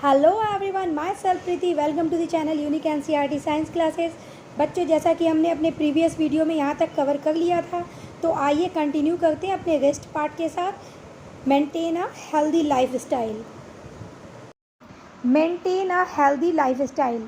Hello everyone, myself Preeti. Welcome to the channel unique NCERT science classes. बच्चों, जैसा कि हमने अपने प्रीवियस वीडियो में यहाँ तक कवर कर लिया था, तो आइए कंटिन्यू करते हैं अपने रेस्ट पार्ट के साथ। Maintain a healthy life style. Maintain a healthy life style.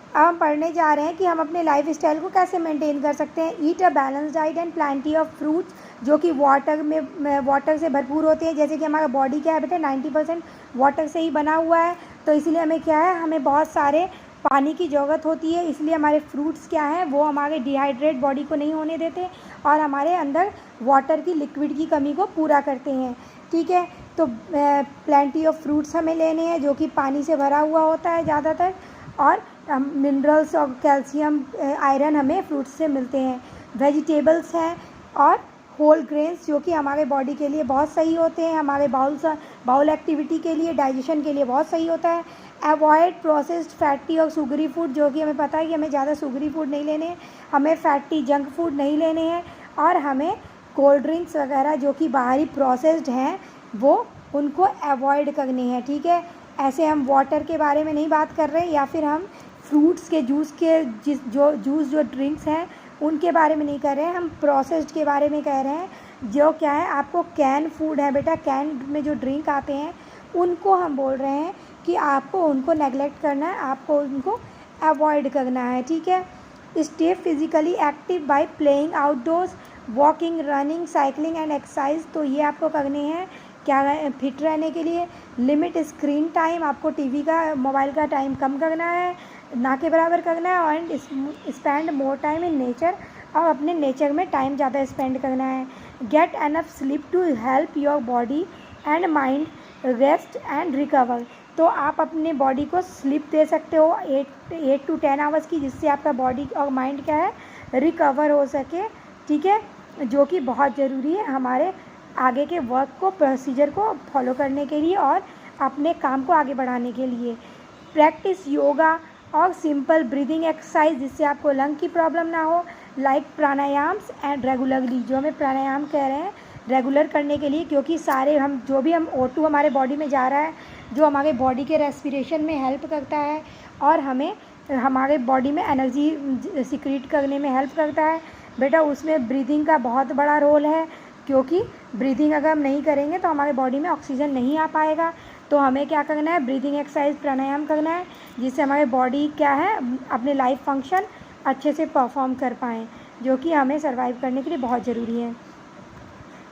अब हम पढ़ने जा रहे हैं कि हम अपने लाइफ स्टाइल को कैसे मेंटेन कर सकते हैं। Eat a balance diet and plenty of fruits, जो कि वाटर से भरपूर होते हैं। जैसे कि हमारा बॉडी क्या है बेटा, 90% वाटर से ही बना हुआ है। तो इसीलिए हमें क्या है, हमें बहुत सारे पानी की ज़रूरत होती है। इसलिए हमारे फ्रूट्स क्या हैं, वो हमारे डिहाइड्रेट बॉडी को नहीं होने देते और हमारे अंदर वाटर की लिक्विड की कमी को पूरा करते हैं। ठीक है, तो प्लेंटी ऑफ फ्रूट्स हमें लेने हैं जो कि पानी से भरा हुआ होता है ज़्यादातर, और मिनरल्स और कैल्शियम आयरन हमें फ्रूट्स से मिलते हैं। वेजिटेबल्स हैं और होल ग्रेन्स, जो कि हमारे बॉडी के लिए बहुत सही होते हैं, हमारे बाउल एक्टिविटी के लिए, डाइजेशन के लिए बहुत सही होता है। अवॉइड प्रोसेस्ड फैटी और शुगरी फूड, जो कि हमें पता है कि हमें ज़्यादा शुगरी फूड नहीं लेने हैं, हमें फैटी जंक फूड नहीं लेने हैं, और हमें कोल्ड ड्रिंक्स वगैरह जो कि बाहरी प्रोसेस्ड हैं वो उनको अवॉइड करने हैं। ठीक है, ऐसे हम वाटर के बारे में नहीं बात कर रहे हैं, या फिर हम फ्रूट्स के जूस के जो ड्रिंक्स हैं उनके बारे में नहीं कर रहे हैं, हम प्रोसेस्ड के बारे में कह रहे हैं। जो क्या है, आपको कैन फूड है बेटा, कैन में जो ड्रिंक आते हैं उनको हम बोल रहे हैं कि आपको उनको नेगलेक्ट करना है, आपको उनको अवॉइड करना है। ठीक है, stay physically active by playing outdoors, walking, running, cycling and exercise. तो ये आपको करने हैं क्या, फिट रहने के लिए। लिमिट स्क्रीन टाइम, आपको टीवी का, मोबाइल का टाइम कम करना है, ना के बराबर करना है। And spend more time in nature, और अपने नेचर में टाइम ज़्यादा स्पेंड करना है। Get enough sleep to help your body and mind rest and recover. तो आप अपने बॉडी को स्लीप दे सकते हो 8 to 10 आवर्स की, जिससे आपका बॉडी और माइंड क्या है, रिकवर हो सके। ठीक है, जो कि बहुत ज़रूरी है हमारे आगे के वर्क को, प्रोसीजर को फॉलो करने के लिए और अपने काम को आगे बढ़ाने के लिए। प्रैक्टिस योगा और सिंपल ब्रीदिंग एक्सरसाइज, जिससे आपको लंग की प्रॉब्लम ना हो, लाइक प्राणायाम्स एंड रेगुलरली। जो हमें प्राणायाम कह रहे हैं रेगुलर करने के लिए, क्योंकि सारे हम O2 हमारे बॉडी में जा रहा है, जो हमारे बॉडी के रेस्पिरेशन में हेल्प करता है और हमें हमारे बॉडी में एनर्जी सिक्रीट करने में हेल्प करता है बेटा। उसमें ब्रीदिंग का बहुत बड़ा रोल है, क्योंकि ब्रीदिंग अगर हम नहीं करेंगे तो हमारे बॉडी में ऑक्सीजन नहीं आ पाएगा। तो हमें क्या करना है, ब्रीदिंग एक्सरसाइज, प्राणायाम करना है, जिससे हमारे बॉडी क्या है, अपने लाइफ फंक्शन अच्छे से परफॉर्म कर पाएँ, जो कि हमें सर्वाइव करने के लिए बहुत ज़रूरी है।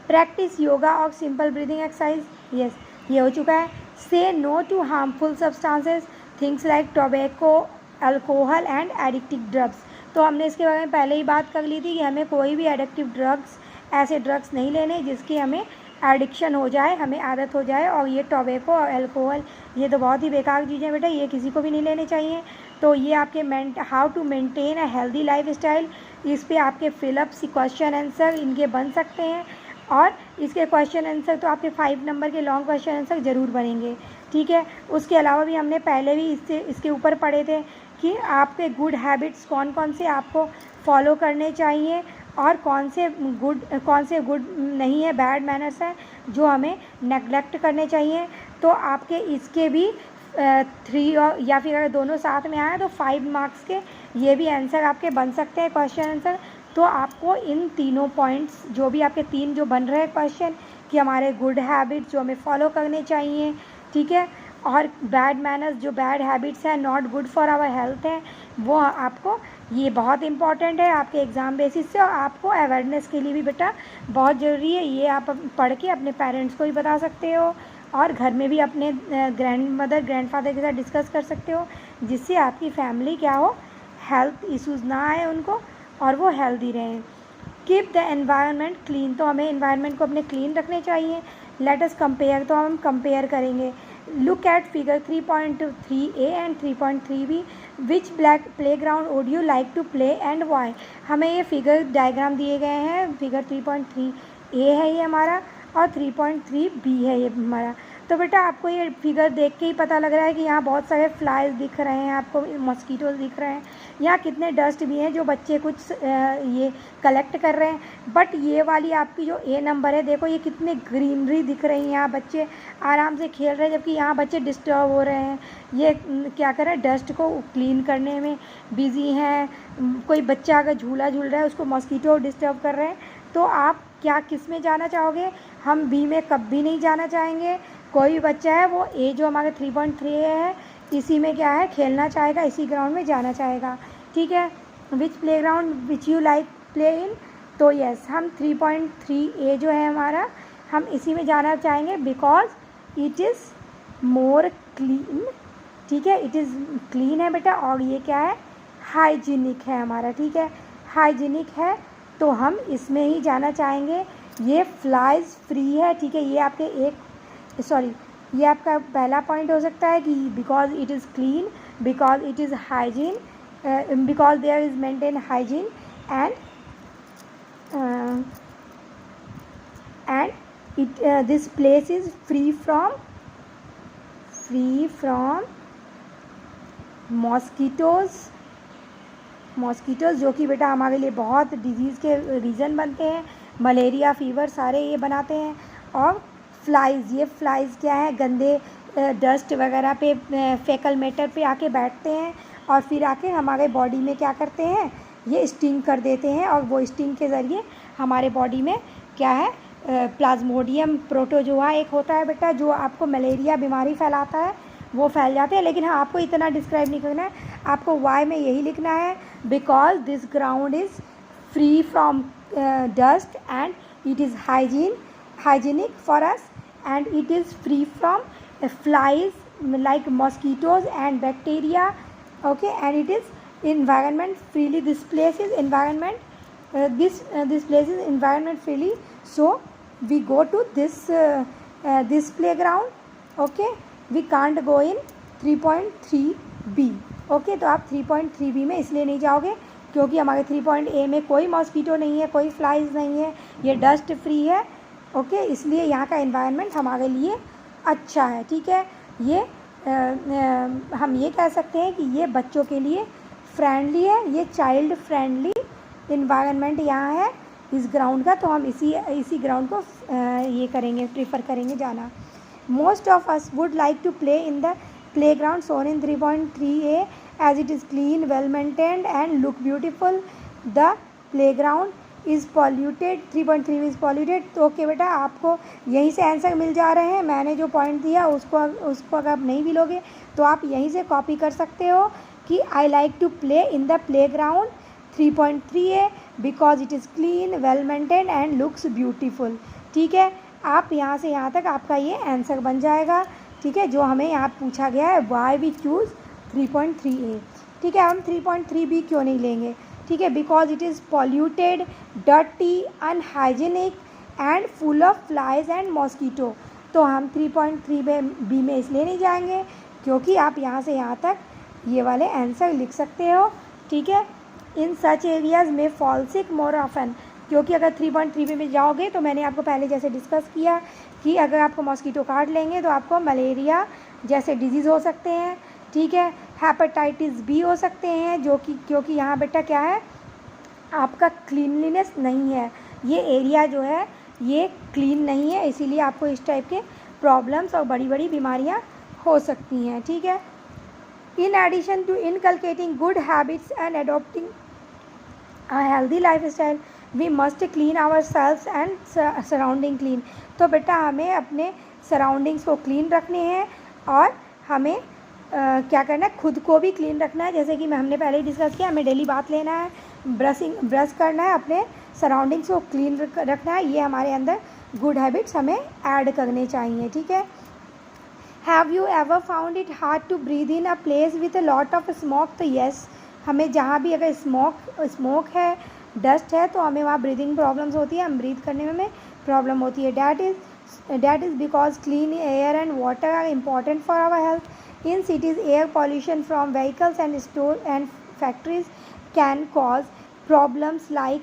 प्रैक्टिस योगा और सिंपल ब्रीदिंग एक्सरसाइज। यस, ये हो चुका है। Say no to harmful substances, things like tobacco, alcohol and addictive drugs. तो हमने इसके बारे में पहले ही बात कर ली थी कि हमें कोई भी एडिक्टिव ड्रग्स, ऐसे ड्रग्स नहीं लेने जिसकी हमें एडिक्शन हो जाए, हमें आदत हो जाए। और ये टोबैको और अल्कोहल, ये तो बहुत ही बेकार चीज़ें बेटा, ये किसी को भी नहीं लेने चाहिए। तो ये आपके how to maintain a healthy lifestyle, इस पर आपके फिलअप्स, क्वेश्चन आंसर इनके बन सकते हैं, और इसके क्वेश्चन आंसर तो आपके 5 नंबर के लॉन्ग क्वेश्चन आंसर ज़रूर बनेंगे। ठीक है, उसके अलावा भी हमने पहले भी इसके ऊपर पढ़े थे कि आपके गुड हैबिट्स कौन कौन से आपको फॉलो करने चाहिए और कौन से गुड नहीं है, बैड मैनर्स हैं जो हमें नेगलेक्ट करने चाहिए। तो आपके इसके भी 3, और या फिर अगर दोनों साथ में आए तो 5 मार्क्स के ये भी आंसर आपके बन सकते हैं, क्वेश्चन आंसर। तो आपको इन तीनों पॉइंट्स, जो भी आपके 3 जो बन रहे हैं क्वेश्चन, कि हमारे गुड हैबिट्स जो हमें फॉलो करने चाहिए, ठीक है, और बैड मैनर्स, जो बैड हैबिट्स हैं, not good for our health हैं, वो आपको, ये बहुत इंपॉर्टेंट है आपके एग्ज़ाम बेसिस से, और आपको अवेयरनेस के लिए भी बेटा बहुत ज़रूरी है। ये आप पढ़ के अपने पेरेंट्स को भी बता सकते हो, और घर में भी अपने ग्रैंड मदर, ग्रैंड फादर के साथ डिस्कस कर सकते हो, जिससे आपकी फैमिली क्या हो, हेल्थ इश्यूज़ ना आए उनको, और वो हेल्दी रहें। कीप द एनवायरनमेंट क्लीन, तो हमें एनवायरनमेंट को अपने क्लीन रखने चाहिए। लेट अस कंपेयर, तो हम कंपेयर करेंगे। Look at figure 3.3a and 3.3b, which playground would you like to play and why. हमें ये फिगर डायग्राम दिए गए हैं, फिगर 3.3a है ये हमारा, और 3.3b है ये हमारा। तो बेटा आपको ये फिगर देख के ही पता लग रहा है कि यहाँ बहुत सारे फ्लाइज दिख रहे हैं, आपको मस्कीटोज दिख रहे हैं, यहाँ कितने डस्ट भी हैं जो बच्चे कुछ ये कलेक्ट कर रहे हैं। बट ये वाली आपकी जो ए नंबर है, देखो ये कितने ग्रीनरी दिख रही है, यहाँ बच्चे आराम से खेल रहे हैं, जबकि यहाँ बच्चे डिस्टर्ब हो रहे हैं। ये क्या कर रहे हैं, डस्ट को क्लीन करने में बिज़ी हैं। कोई बच्चा अगर झूला झूल रहा है उसको मॉस्किटो डिस्टर्ब कर रहे हैं। तो आप क्या किस में जाना चाहोगे? हम बी में कभी नहीं जाना चाहेंगे। कोई भी बच्चा है वो ए जो हमारे 3.3 है इसी में क्या है, खेलना चाहेगा, इसी ग्राउंड में जाना चाहेगा। ठीक है, which play ground which you like play in, तो यस हम 3.3 ए जो है हमारा, हम इसी में जाना चाहेंगे because it is more clean. ठीक है, इट इज़ क्लीन है बेटा, और ये क्या है, हाइजीनिक है हमारा। ठीक है, हाइजीनिक है तो हम इसमें ही जाना चाहेंगे। ये फ्लाइज फ्री है। ठीक है, ये आपके ये आपका पहला पॉइंट हो सकता है कि because it is clean, because it is hygiene, because there is maintain hygiene and it this place is free from mosquitoes जो कि बेटा हमारे लिए बहुत डिजीज़ के रीज़न बनते हैं, मलेरिया, फीवर सारे ये बनाते हैं। और फ्लाइज़, ये फ्लाइज़ क्या है, गंदे डस्ट वगैरह पे, फेकल मैटर पे आके बैठते हैं और फिर आके हमारे बॉडी में क्या करते हैं, ये स्टिंग कर देते हैं। और वो स्टिंग के ज़रिए हमारे बॉडी में क्या है, प्लाज्मोडियम प्रोटोजोआ एक होता है बेटा जो आपको मलेरिया बीमारी फैलाता है, वो फैल जाते हैं। लेकिन हाँ, आपको इतना डिस्क्राइब नहीं करना है, आपको वाई में यही लिखना है, because this ground is free from dust and it is hygienic for us and it is free from flies like mosquitoes and bacteria. Okay, and it is environment freely, this place is environment, this place is environment freely, so we go to this playground. Okay, we can't go in 3.3b. Okay, तो आप 3.3b में इसलिए नहीं जाओगे क्योंकि हमारे 3.a में कोई मॉस्किटो नहीं है, कोई फ्लाइज नहीं है, ये डस्ट फ्री है। ओके, इसलिए यहाँ का एनवायरनमेंट हमारे लिए अच्छा है। ठीक है, ये हम ये कह सकते हैं कि ये बच्चों के लिए फ्रेंडली है, ये चाइल्ड फ्रेंडली इन्वायरमेंट यहाँ है इस ग्राउंड का, तो हम इसी ग्राउंड को ये करेंगे, प्रीफर करेंगे जाना। Most of us would like to play in the playground shown in 3.3a as it is clean, well maintained and look beautiful. The playground is polluted, 3.3 is polluted. तो okay बेटा, आपको यहीं से answer मिल जा रहे हैं। मैंने जो पॉइंट दिया उसको अगर आप नहीं भी लोगे तो आप यहीं से कॉपी कर सकते हो कि I like to play in the playground 3.3a because it is clean, well maintain and looks beautiful. ठीक है, आप यहाँ से यहाँ तक आपका ये आंसर बन जाएगा। ठीक है, जो हमें यहाँ पूछा गया है वाई वी चूज़ 3.3a। ठीक है, हम 3.3b क्यों नहीं लेंगे? ठीक है, because it is polluted, dirty, unhygienic and full of flies and mosquito. तो हम 3.3b में इसलिए नहीं जाएंगे क्योंकि आप यहाँ से यहाँ तक ये वाले आंसर लिख सकते हो। ठीक है, इन सच एरियाज़ में फॉल सिक मोर ऑफन, क्योंकि अगर 3.3b में जाओगे तो मैंने आपको पहले जैसे डिस्कस किया कि अगर आपको मॉस्किटो काट लेंगे तो आपको मलेरिया जैसे डिजीज़ हो सकते हैं। ठीक है, हेपेटाइटिस बी हो सकते हैं, जो कि क्योंकि यहाँ बेटा क्या है, आपका क्लीनलीनेस नहीं है, ये एरिया जो है ये क्लीन नहीं है, इसीलिए आपको इस टाइप के प्रॉब्लम्स और बड़ी बड़ी बीमारियाँ हो सकती हैं। ठीक है, in addition to inculcating good habits and adopting a healthy lifestyle, we must clean ourselves and surrounding clean। तो बेटा हमें अपने सराउंडिंग्स को क्लीन रखने हैं और हमें क्या करना है, खुद को भी क्लीन रखना है। जैसे कि हमने पहले ही डिस्कस किया, हमें डेली बात लेना है, ब्रश करना है, अपने सराउंडिंग्स को क्लीन रखना है। ये हमारे अंदर गुड हैबिट्स हमें ऐड करने चाहिए। ठीक है, have you ever found it hard to breathe in a place with a lot of smoke? तो येस, हमें जहाँ भी अगर स्मोक है, डस्ट है, तो हमें वहाँ ब्रीदिंग प्रॉब्लम्स होती है, हम ब्रीथ करने में हमें प्रॉब्लम होती है। That is because clean air and water are important for our health. In cities air pollution from vehicles and store and factories can cause problems like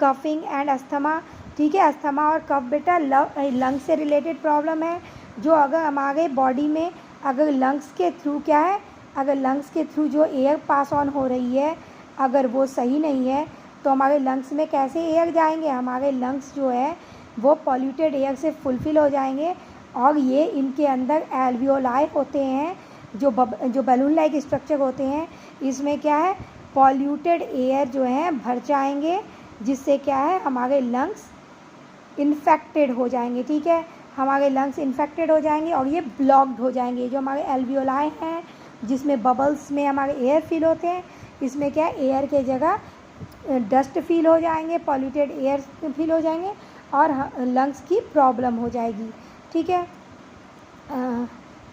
coughing and asthma. ठीक है, asthma और कफ बेटा lungs से related problem है, जो अगर हमारे body में अगर लंग्स के थ्रू क्या है, अगर लंग्स के थ्रू जो एयर पास ऑन हो रही है अगर वो सही नहीं है तो हमारे लंग्स में कैसे एयर जाएंगे, हमारे लंग्स जो है वो पॉल्यूटेड एयर से फुलफ़िल हो जाएंगे और ये इनके अंदर एल्वियोलाई होते हैं जो बलून लाइक स्ट्रक्चर होते हैं, इसमें क्या है पॉल्यूटेड एयर जो है भर जाएंगे, जिससे क्या है हमारे लंग्स इन्फेक्टेड हो जाएंगे। ठीक है, हमारे लंग्स इन्फेक्टेड हो जाएंगे और ये ब्लॉक्ड हो जाएंगे। जो हमारे एल्वियोलाई हैं जिसमें बबल्स में हमारे एयर फिल होते हैं, इसमें क्या है एयर के जगह डस्ट फील हो जाएंगे, पॉल्यूटेड एयर फील हो जाएंगे और लंग्स की प्रॉब्लम हो जाएगी। ठीक है,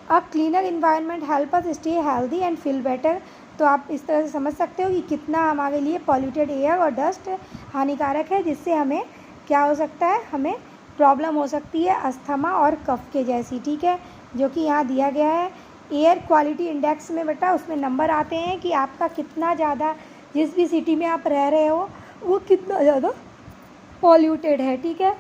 a cleaner environment help us stay healthy and feel better. तो आप इस तरह से समझ सकते हो कि कितना हमारे लिए पॉल्यूटेड एयर और डस्ट हानिकारक है, जिससे हमें क्या हो सकता है, हमें प्रॉब्लम हो सकती है अस्थमा और कफ के जैसी। ठीक है, जो कि यहाँ दिया गया है एयर क्वालिटी इंडेक्स में बेटा, उसमें नंबर आते हैं कि आपका कितना ज़्यादा, जिस भी सिटी में आप रह रहे हो वो कितना ज़्यादा पॉल्यूटेड है। ठीक है,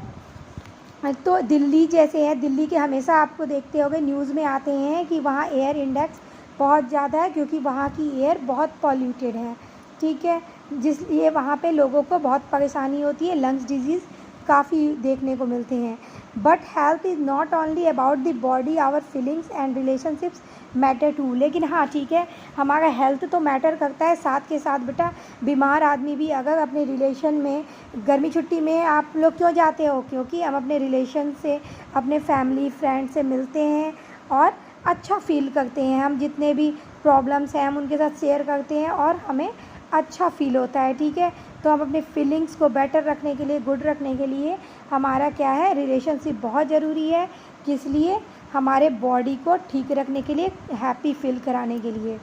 तो दिल्ली जैसे है, दिल्ली के हमेशा आपको देखते होंगे न्यूज़ में आते हैं कि वहाँ एयर इंडेक्स बहुत ज़्यादा है क्योंकि वहाँ की एयर बहुत पॉल्यूटेड है। ठीक है, जिसलिए वहाँ पे लोगों को बहुत परेशानी होती है, लंग्स डिजीज़ काफ़ी देखने को मिलते हैं। But health is not only about the body, our feelings and relationships matter too. लेकिन हाँ ठीक है, हमारा हेल्थ तो मैटर करता है, साथ के साथ बेटा बीमार आदमी भी अगर अपने रिलेशन में, गर्मी छुट्टी में आप लोग क्यों जाते हो, क्योंकि हम अपने रिलेशन से, अपने फैमिली फ्रेंड से मिलते हैं और अच्छा फील करते हैं। हम जितने भी प्रॉब्लम्स हैं हम उनके साथ शेयर करते हैं और हमें अच्छा फील होता है। ठीक है, तो हम अपने फीलिंग्स को बेटर रखने के लिए, गुड रखने के लिए हमारा क्या है, रिलेशनशिप बहुत ज़रूरी है, किस लिए, हमारे बॉडी को ठीक रखने के लिए, हैप्पी फील कराने के लिए।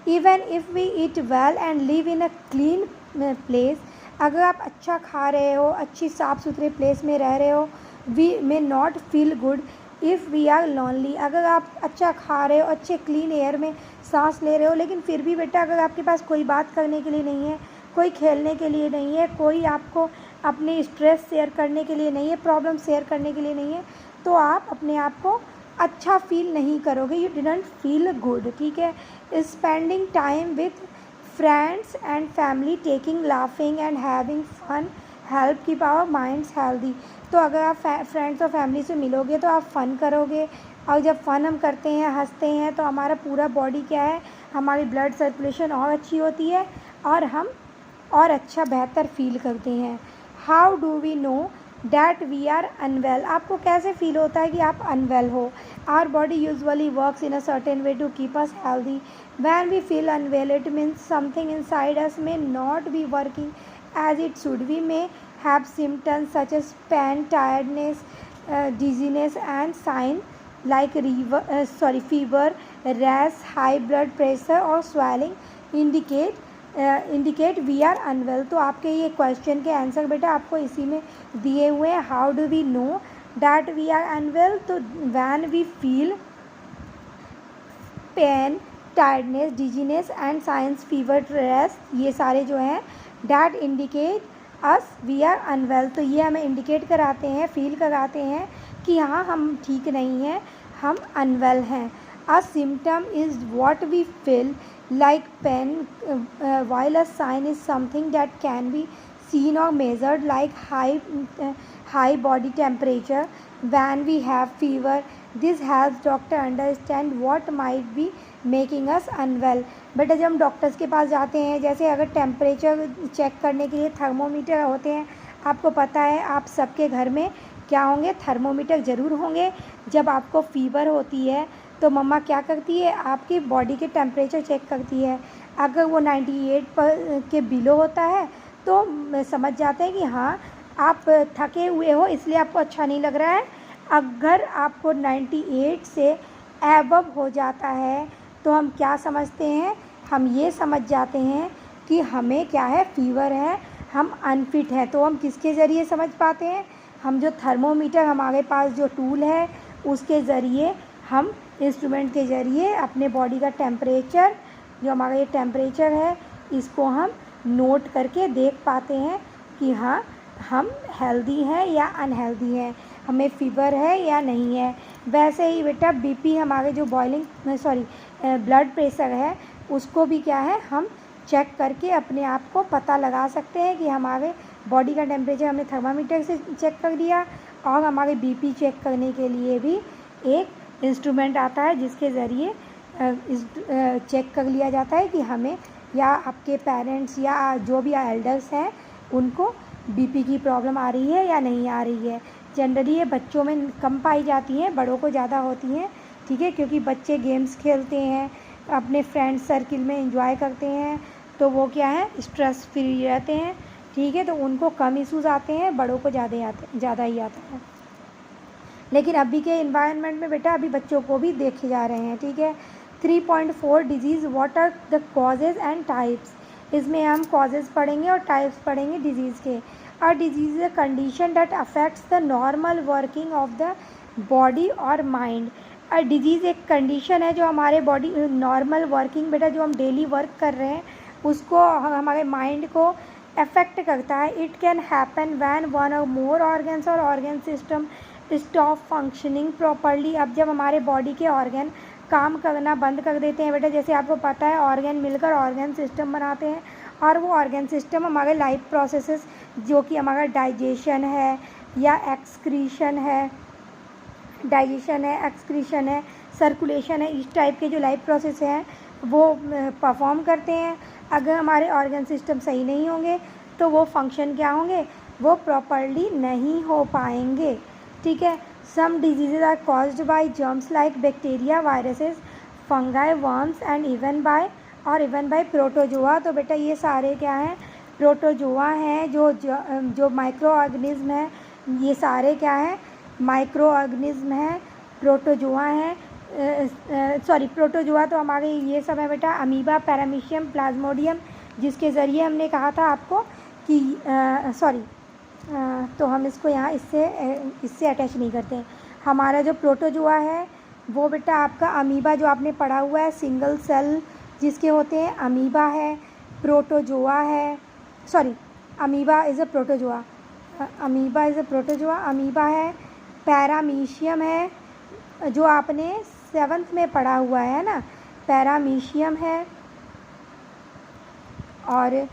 Even if we eat well and live in a clean place, अगर आप अच्छा खा रहे हो, अच्छी साफ़ सुथरे प्लेस में रह रहे हो, we may not feel good if we are lonely. अगर आप अच्छा खा रहे हो, अच्छे क्लीन एयर में सांस ले रहे हो, लेकिन फिर भी बेटा अगर आपके पास कोई बात करने के लिए नहीं है, कोई खेलने के लिए नहीं है, कोई आपको अपने स्ट्रेस शेयर करने के लिए नहीं है, प्रॉब्लम शेयर करने के लिए नहीं है, तो आप अपने आप को अच्छा फील नहीं करोगे, यू डिडंट फील गुड। ठीक है, spending time with friends and family, taking, laughing and having fun help keep our minds healthy. तो अगर आप फ्रेंड्स और फैमिली से मिलोगे तो आप फ़न करोगे, और जब फ़न हम करते हैं, हंसते हैं, तो हमारा पूरा बॉडी क्या है, हमारी ब्लड सर्कुलेशन और अच्छी होती है और हम और अच्छा बेहतर फील करते हैं। How do we know that we are unwell, आपको कैसे फील होता है कि आप अनवेल हो। Our body usually works in a certain way to keep us healthy. When we feel unwell it means something inside us may not be working as it should. We may have symptoms such as pain, tiredness, dizziness and signs like fever, rash, high blood pressure or swelling indicate we are unwell. तो आपके ये question के answer बेटा आपको इसी में दिए हुए हैं। How do we know that we are unwell, तो when we feel pain, tiredness, dizziness and signs, fever, rest, ये सारे जो हैं that indicate us we are unwell, तो ये हमें इंडिकेट कराते हैं, फील कराते हैं कि हाँ हम ठीक नहीं हैं, हम अनवेल हैं। A symptom is what we feel like pain, while a sign is something that can be seen or measured like high body temperature when we have fever. This helps doctor understand what might be making us unwell. बेटा जब हम doctors के पास जाते हैं, जैसे अगर temperature check करने के लिए थर्मोमीटर होते हैं, आपको पता है आप सबके घर में क्या होंगे, थर्मोमीटर ज़रूर होंगे। जब आपको फ़ीवर होती है तो मम्मा क्या करती है, आपकी बॉडी के टेम्परेचर चेक करती है। अगर वो 98 पर के बिलो होता है तो समझ जाते हैं कि हाँ आप थके हुए हो, इसलिए आपको अच्छा नहीं लग रहा है। अगर आपको 98 से एबव हो जाता है तो हम क्या समझते हैं, हम ये समझ जाते हैं कि हमें क्या है, फ़ीवर है, हम अनफिट हैं। तो हम किसके ज़रिए समझ पाते हैं, हम जो थर्मोमीटर हमारे पास जो टूल है उसके ज़रिए, हम इंस्ट्रूमेंट के ज़रिए अपने बॉडी का टेम्परेचर, जो हमारा ये टेम्परेचर है, इसको हम नोट करके देख पाते हैं कि हाँ हम हेल्दी हैं या अनहेल्दी हैं, हमें फ़ीवर है या नहीं है। वैसे ही बेटा बीपी, हमारे जो ब्लड प्रेशर है उसको भी क्या है हम चेक करके अपने आप को पता लगा सकते हैं कि हमारे बॉडी का टेम्परेचर हमने थर्मामीटर से चेक कर लिया। और हमारे बीपी चेक करने के लिए भी एक इंस्ट्रूमेंट आता है जिसके ज़रिए चेक कर लिया जाता है कि हमें या आपके पेरेंट्स या जो भी एल्डर्स हैं उनको बीपी की प्रॉब्लम आ रही है या नहीं आ रही है। जनरली ये बच्चों में कम पाई जाती हैं, बड़ों को ज़्यादा होती हैं, ठीक है, क्योंकि बच्चे गेम्स खेलते हैं, अपने फ्रेंड सर्किल में एंजॉय करते हैं, तो वो क्या है स्ट्रेस फ्री रहते हैं, ठीक है, तो उनको कम इश्यूज़ आते हैं, बड़ों को ज़्यादा ही आता है। लेकिन अभी के इन्वायरमेंट में बेटा अभी बच्चों को भी देखे जा रहे हैं, ठीक है। 3.4 disease what are the causes and types, इसमें हम कॉजेज़ पढ़ेंगे और टाइप्स पढ़ेंगे डिजीज़ के। A disease is a condition that affects the normal working of the body और माइंड। अ डिजीज़ एक कंडीशन है जो हमारे बॉडी नॉर्मल वर्किंग बेटा जो हम डेली वर्क कर रहे हैं उसको हमारे माइंड को अफेक्ट करता है। It can happen when one और मोर ऑर्गन्स और organ system stop functioning properly. अब जब हमारे बॉडी के ऑर्गन काम करना बंद कर देते हैं बेटा, जैसे आपको पता है ऑर्गन मिलकर ऑर्गन सिस्टम बनाते हैं और वो ऑर्गन सिस्टम हमारे लाइफ प्रोसेसेस जो कि हमारा डाइजेशन है या एक्सक्रीशन है, एक्सक्रीशन है, सर्कुलेशन है, इस टाइप के जो लाइफ प्रोसेस हैं वो परफॉर्म करते हैं। अगर हमारे ऑर्गन सिस्टम सही नहीं होंगे तो वो फंक्शन क्या होंगे, वो प्रॉपरली नहीं हो पाएंगे, ठीक है। Some diseases are caused by germs like bacteria, viruses, fungi, worms and even by protozoa. तो बेटा ये सारे क्या हैं, प्रोटोजोआ हैं, जो माइक्रो ऑर्गेनिज्म हैं, ये सारे क्या हैं, माइक्रो ऑर्गेनिज्म हैं, प्रोटोजोआ हैं। प्रोटोजोआ तो हमारे ये सब है बेटा, अमीबा, पैरामीशियम, प्लाज्मोडियम, जिसके ज़रिए हमने कहा था आपको कि तो हम इसको यहाँ इससे अटैच नहीं करते हैं। हमारा जो प्रोटोजोआ है वो बेटा आपका अमीबा जो आपने पढ़ा हुआ है, सिंगल सेल जिसके होते हैं, अमीबा है, प्रोटोजोआ है, amoeba is a protozoa, amoeba है, पैरामीशियम है जो आपने 7th में पढ़ा हुआ है ना, पैरामीशियम है, और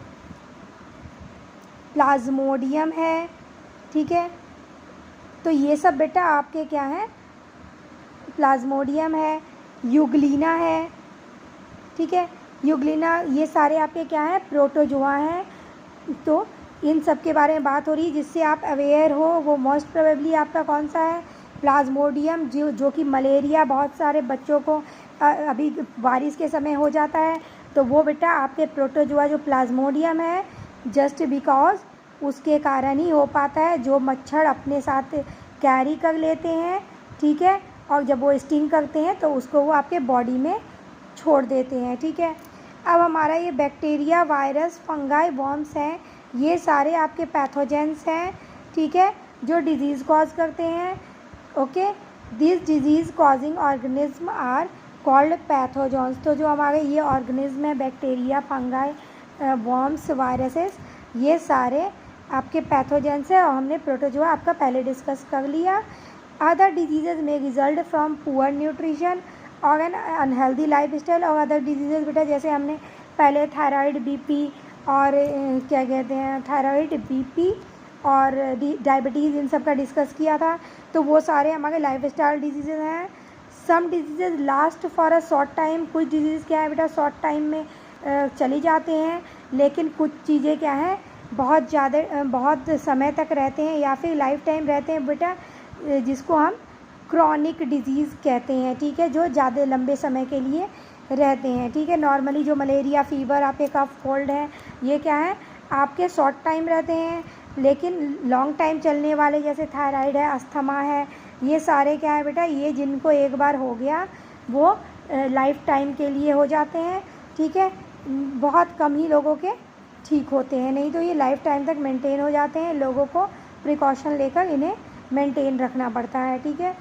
प्लाज्मोडियम है, ठीक है। तो ये सब बेटा आपके क्या है, प्लाज्मोडियम है, यूग्लिना है, ठीक है, यूग्लिना, ये सारे आपके क्या हैं, प्रोटोजोआ हैं। तो इन सब के बारे में बात हो रही है जिससे आप अवेयर हो। वो मोस्ट प्रोबेबली आपका कौन सा है, प्लाज्मोडियम, जो कि मलेरिया बहुत सारे बच्चों को अभी बारिश के समय हो जाता है, तो वो बेटा आपके प्रोटोजोआ जो प्लाज्मोडियम है, जस्ट बिकॉज उसके कारण ही हो पाता है, जो मच्छर अपने साथ कैरी कर लेते हैं, ठीक है, और जब वो स्टिंग करते हैं तो उसको वो आपके बॉडी में छोड़ देते हैं, ठीक है। अब हमारा ये बैक्टीरिया, वायरस, फंगाई, वर्म्स हैं, ये सारे आपके पैथोजेंस हैं, ठीक है, जो डिजीज़ कॉज करते हैं, okay. This disease causing organism are called pathogens. तो जो हमारे ये ऑर्गेनिज्म है, बैक्टीरिया, फंगाई, वर्म्स, वायरसेस, ये सारे आपके पैथोजेंस है, और हमने प्रोटोजोआ आपका पहले डिस्कस कर लिया। अदर डिजीज़ेज में रिजल्ट फ्रॉम पुअर न्यूट्रिशन और एन अनहेल्दी लाइफ स्टाइल। और अदर डिजीज़ेज बेटा जैसे हमने पहले थायराइड, बीपी और क्या कहते हैं, थायराइड, बीपी और डायबिटीज़, इन सब का डिस्कस किया था। तो वो सारे हमारे लाइफ स्टाइल डिजीज़ेज हैं। Some diseases last for a short time, कुछ डिजीज़ क्या है बेटा शॉर्ट टाइम में चली जाते हैं, लेकिन कुछ चीज़ें क्या हैं बहुत समय तक रहते हैं या फिर लाइफ टाइम रहते हैं बेटा, जिसको हम क्रॉनिक डिजीज़ कहते हैं, ठीक है, जो ज़्यादा लंबे समय के लिए रहते हैं, ठीक है। नॉर्मली जो मलेरिया, फीवर, आपके कफ, कोल्ड है, ये क्या है आपके शॉर्ट टाइम रहते हैं, लेकिन लॉन्ग टाइम चलने वाले जैसे थायराइड है, अस्थमा है, ये सारे क्या है बेटा, ये जिनको एक बार हो गया वो लाइफ टाइम के लिए हो जाते हैं, ठीक है। बहुत कम ही लोगों के ठीक होते हैं, नहीं तो ये लाइफ टाइम तक मेंटेन हो जाते हैं। लोगों को प्रिकॉशन लेकर इन्हें मेंटेन रखना पड़ता है, ठीक है।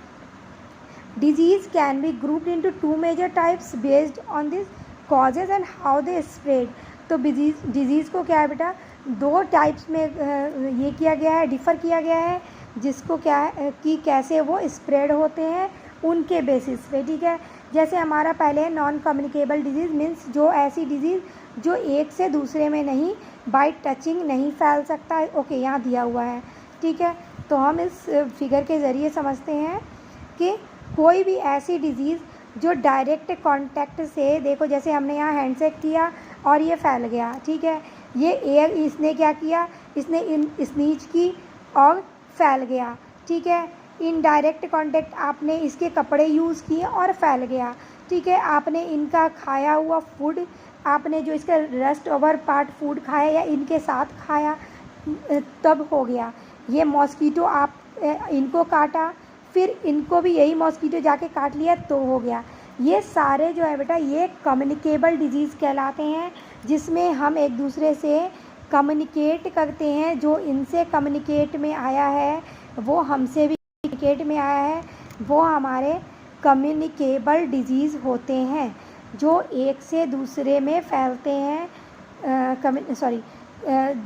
Disease can be grouped into 2 major types based on this causes and how they spread. तो डिजीज़ को क्या है बेटा 2 टाइप्स में ये किया गया है, डिफ़र किया गया है, जिसको क्या है कि कैसे वो स्प्रेड होते हैं उनके बेसिस पे, ठीक है। जैसे हमारा पहले है नॉन कम्युनिकेबल डिजीज़, मीन्स जो ऐसी डिजीज़ जो एक से दूसरे में नहीं, बाय टचिंग नहीं फैल सकता है। ओके, यहाँ दिया हुआ है, ठीक है। तो हम इस फिगर के ज़रिए समझते हैं कि कोई भी ऐसी डिजीज़ जो डायरेक्ट कांटेक्ट से, देखो जैसे हमने यहाँ हैंडशेक किया और ये फैल गया, ठीक है। ये एयर, इसने क्या किया, इसने स्नीज की और फैल गया, ठीक है। इनडायरेक्ट कांटेक्ट, आपने इसके कपड़े यूज़ किए और फैल गया, ठीक है। आपने इनका खाया हुआ फूड, आपने जो इसका रेस्ट ओवर पार्ट फूड खाया या इनके साथ खाया, तब हो गया। ये मॉस्कीटो, आप इनको काटा, फिर इनको भी यही मॉस्कीटो जाके काट लिया तो हो गया। ये सारे जो है बेटा ये कम्युनिकेबल डिजीज़ कहलाते हैं, जिसमें हम एक दूसरे से कम्युनिकेट करते हैं। जो इनसे कम्युनिकेट में आया है वो हमसे भी कम्युनिकेट में आया है, वो हमारे कम्युनिकेबल डिजीज़ होते हैं जो एक से दूसरे में फैलते हैं।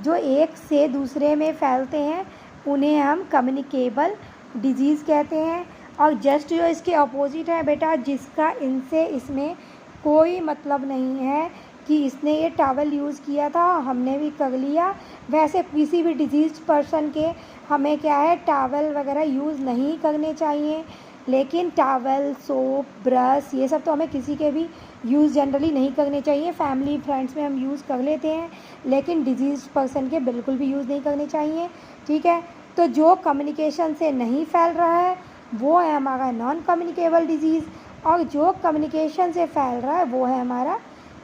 जो एक से दूसरे में फैलते हैं उन्हें हम कम्युनिकेबल डिजीज़ कहते हैं। और जस्ट जो इसके अपोजिट है बेटा, जिसका इनसे इसमें कोई मतलब नहीं है कि इसने ये टॉवल यूज़ किया था हमने भी कर लिया, वैसे किसी भी डिजीज़ पर्सन के हमें क्या है, टॉवल वगैरह यूज़ नहीं करने चाहिए। लेकिन टॉवल, सोप, ब्रश, ये सब तो हमें किसी के भी यूज़ जनरली नहीं करने चाहिए। फैमिली फ्रेंड्स में हम यूज़ कर लेते हैं, लेकिन डिजीज़ पर्सन के बिल्कुल भी यूज़ नहीं करने चाहिए, ठीक है। तो जो कम्युनिकेशन से नहीं फैल रहा है वो है हमारा नॉन कम्युनिकेबल डिजीज़, और जो कम्युनिकेशन से फैल रहा है वो है हमारा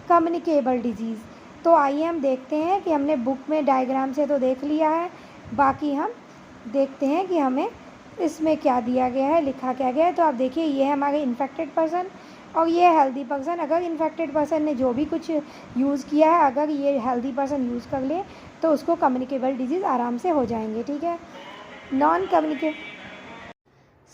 कम्युनिकेबल डिजीज़। तो आइए हम देखते हैं कि हमने बुक में डायग्राम से तो देख लिया है, बाकी हम देखते हैं कि हमें इसमें क्या दिया गया है, लिखा क्या गया है। तो आप देखिए, ये है हमारे इन्फेक्टेड पर्सन और ये हेल्दी पर्सन। अगर इन्फेक्टेड पर्सन ने जो भी कुछ यूज़ किया है, अगर ये हेल्दी पर्सन यूज़ कर ले तो उसको कम्युनिकेबल डिजीज़ आराम से हो जाएंगे, ठीक है। Non communicable,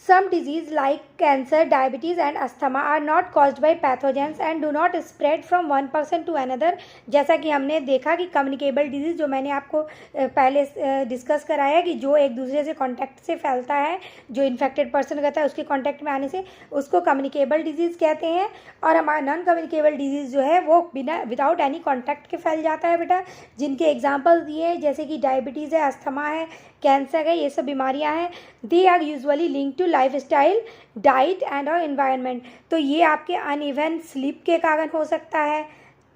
some disease like cancer, diabetes and asthma are not caused by pathogens and do not spread from one person to another। जैसा कि हमने देखा कि कम्युनिकेबल डिजीज़ जो मैंने आपको पहले डिस्कस कराया कि जो एक दूसरे से कांटेक्ट से फैलता है, जो इन्फेक्टेड पर्सन रहता है उसके कांटेक्ट में आने से, उसको कम्युनिकेबल डिजीज़ कहते हैं। और हमारा नॉन कम्युनिकेबल डिजीज़ जो है वो विदाउट एनी कांटेक्ट के फैल जाता है बेटा। जिनके एग्जाम्पल दिए हैं जैसे कि डायबिटीज़ है, अस्थमा है, कैंसर है, ये सब बीमारियां हैं। They are usually link to lifestyle, diet and और इन्वायरमेंट। तो ये आपके अनइवन स्लीप के कारण हो सकता है,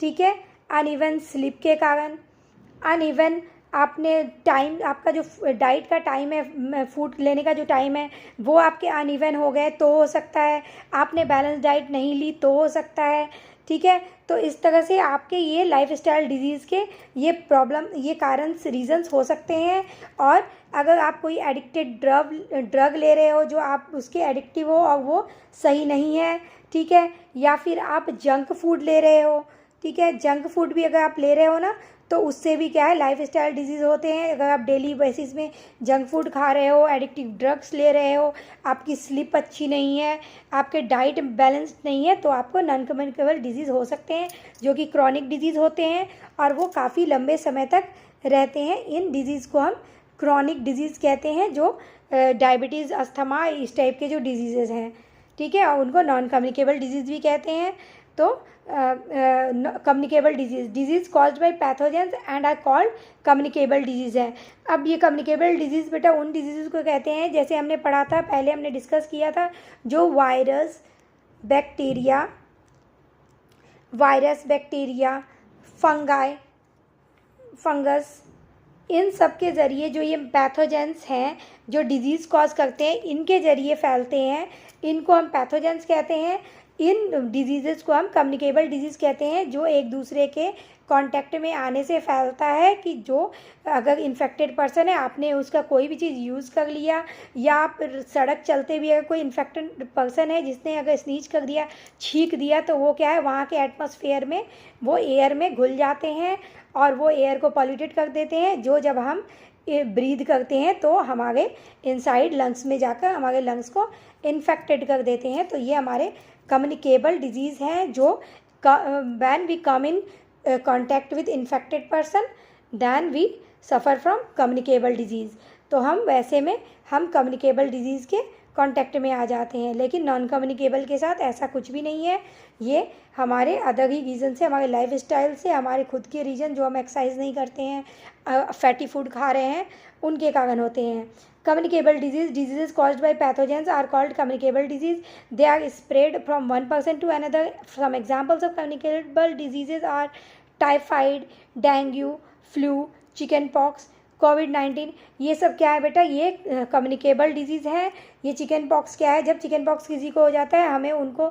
ठीक है। अनइवन स्लीप के कारण, अनइवन आपने टाइम, आपका जो डाइट का टाइम है, फूड लेने का जो टाइम है वो आपके अनइवन हो गए तो हो सकता है। आपने बैलेंस डाइट नहीं ली तो हो सकता है, ठीक है। तो इस तरह से आपके ये लाइफस्टाइल डिजीज़ के ये प्रॉब्लम, ये कारण रीजंस हो सकते हैं। और अगर आप कोई एडिक्टेड ड्रग ले रहे हो जो आप उसके एडिक्टिव हो और वो सही नहीं है, ठीक है, या फिर आप जंक फूड ले रहे हो, ठीक है, जंक फूड भी अगर आप ले रहे हो ना तो उससे भी क्या है, लाइफस्टाइल डिजीज़ होते हैं। अगर आप डेली बेसिस में जंक फूड खा रहे हो, एडिक्टिव ड्रग्स ले रहे हो, आपकी स्लीप अच्छी नहीं है, आपके डाइट बैलेंस्ड नहीं है, तो आपको नॉन कम्युनिकेबल डिजीज़ हो सकते हैं जो कि क्रॉनिक डिजीज़ होते हैं और वो काफ़ी लंबे समय तक रहते हैं। इन डिजीज़ को हम क्रॉनिक डिजीज़ कहते हैं, जो डायबिटीज़, अस्थमा, इस टाइप के जो डिजीज़ेज़ हैं, ठीक है, और उनको नॉन कम्युनिकेबल डिजीज़ भी कहते हैं। तो communicable disease caused by pathogens and are called communicable disease है। अब ये कम्युनिकेबल डिजीज़ बेटा उन डिजीज़ को कहते हैं, जैसे हमने पढ़ा था, पहले हमने डिस्कस किया था, जो वायरस, बैक्टीरिया, फंगस, इन सब के ज़रिए जो ये पैथोजेंस हैं जो डिजीज़ कॉज करते हैं, इनके ज़रिए फैलते हैं, इनको हम पैथोजेंस कहते हैं। इन डिजीज़ को हम कम्युनिकेबल डिजीज़ कहते हैं, जो एक दूसरे के कांटेक्ट में आने से फैलता है। कि जो अगर इन्फेक्टेड पर्सन है, आपने उसका कोई भी चीज़ यूज़ कर लिया, या आप सड़क चलते भी अगर कोई इन्फेक्टेड पर्सन है जिसने अगर स्नीज कर दिया, छींक दिया, तो वो क्या है, वहाँ के एटमॉस्फेयर में, वो एयर में घुल जाते हैं और वो एयर को पॉल्यूटेड कर देते हैं, जो जब हम ब्रीद करते हैं तो हमारे इनसाइड लंग्स में जाकर हमारे लंग्स को इन्फेक्टेड कर देते हैं। तो ये हमारे कम्युनिकेबल डिजीज़ हैं, जो when we come in contact with infected person then we suffer from communicable disease. तो हम वैसे में हम कम्युनिकेबल डिजीज़ के कांटेक्ट में आ जाते हैं। लेकिन नॉन कम्युनिकेबल के साथ ऐसा कुछ भी नहीं है, ये हमारे अदर ही रीज़न से, हमारे लाइफ स्टाइल से, हमारे खुद के रीज़न जो हम एक्सरसाइज नहीं करते हैं, फैटी फूड खा रहे हैं, उनके कारण होते हैं। Communicable disease, diseases caused by pathogens are called communicable disease. They are spread from one person to another. Some examples of communicable diseases are typhoid, dengue, flu, chicken pox, कोविड-19। ये सब क्या है बेटा, ये कम्युनिकेबल डिजीज़ है। ये chicken pox क्या है, जब चिकन पॉक्स किसी को हो जाता है, हमें उनको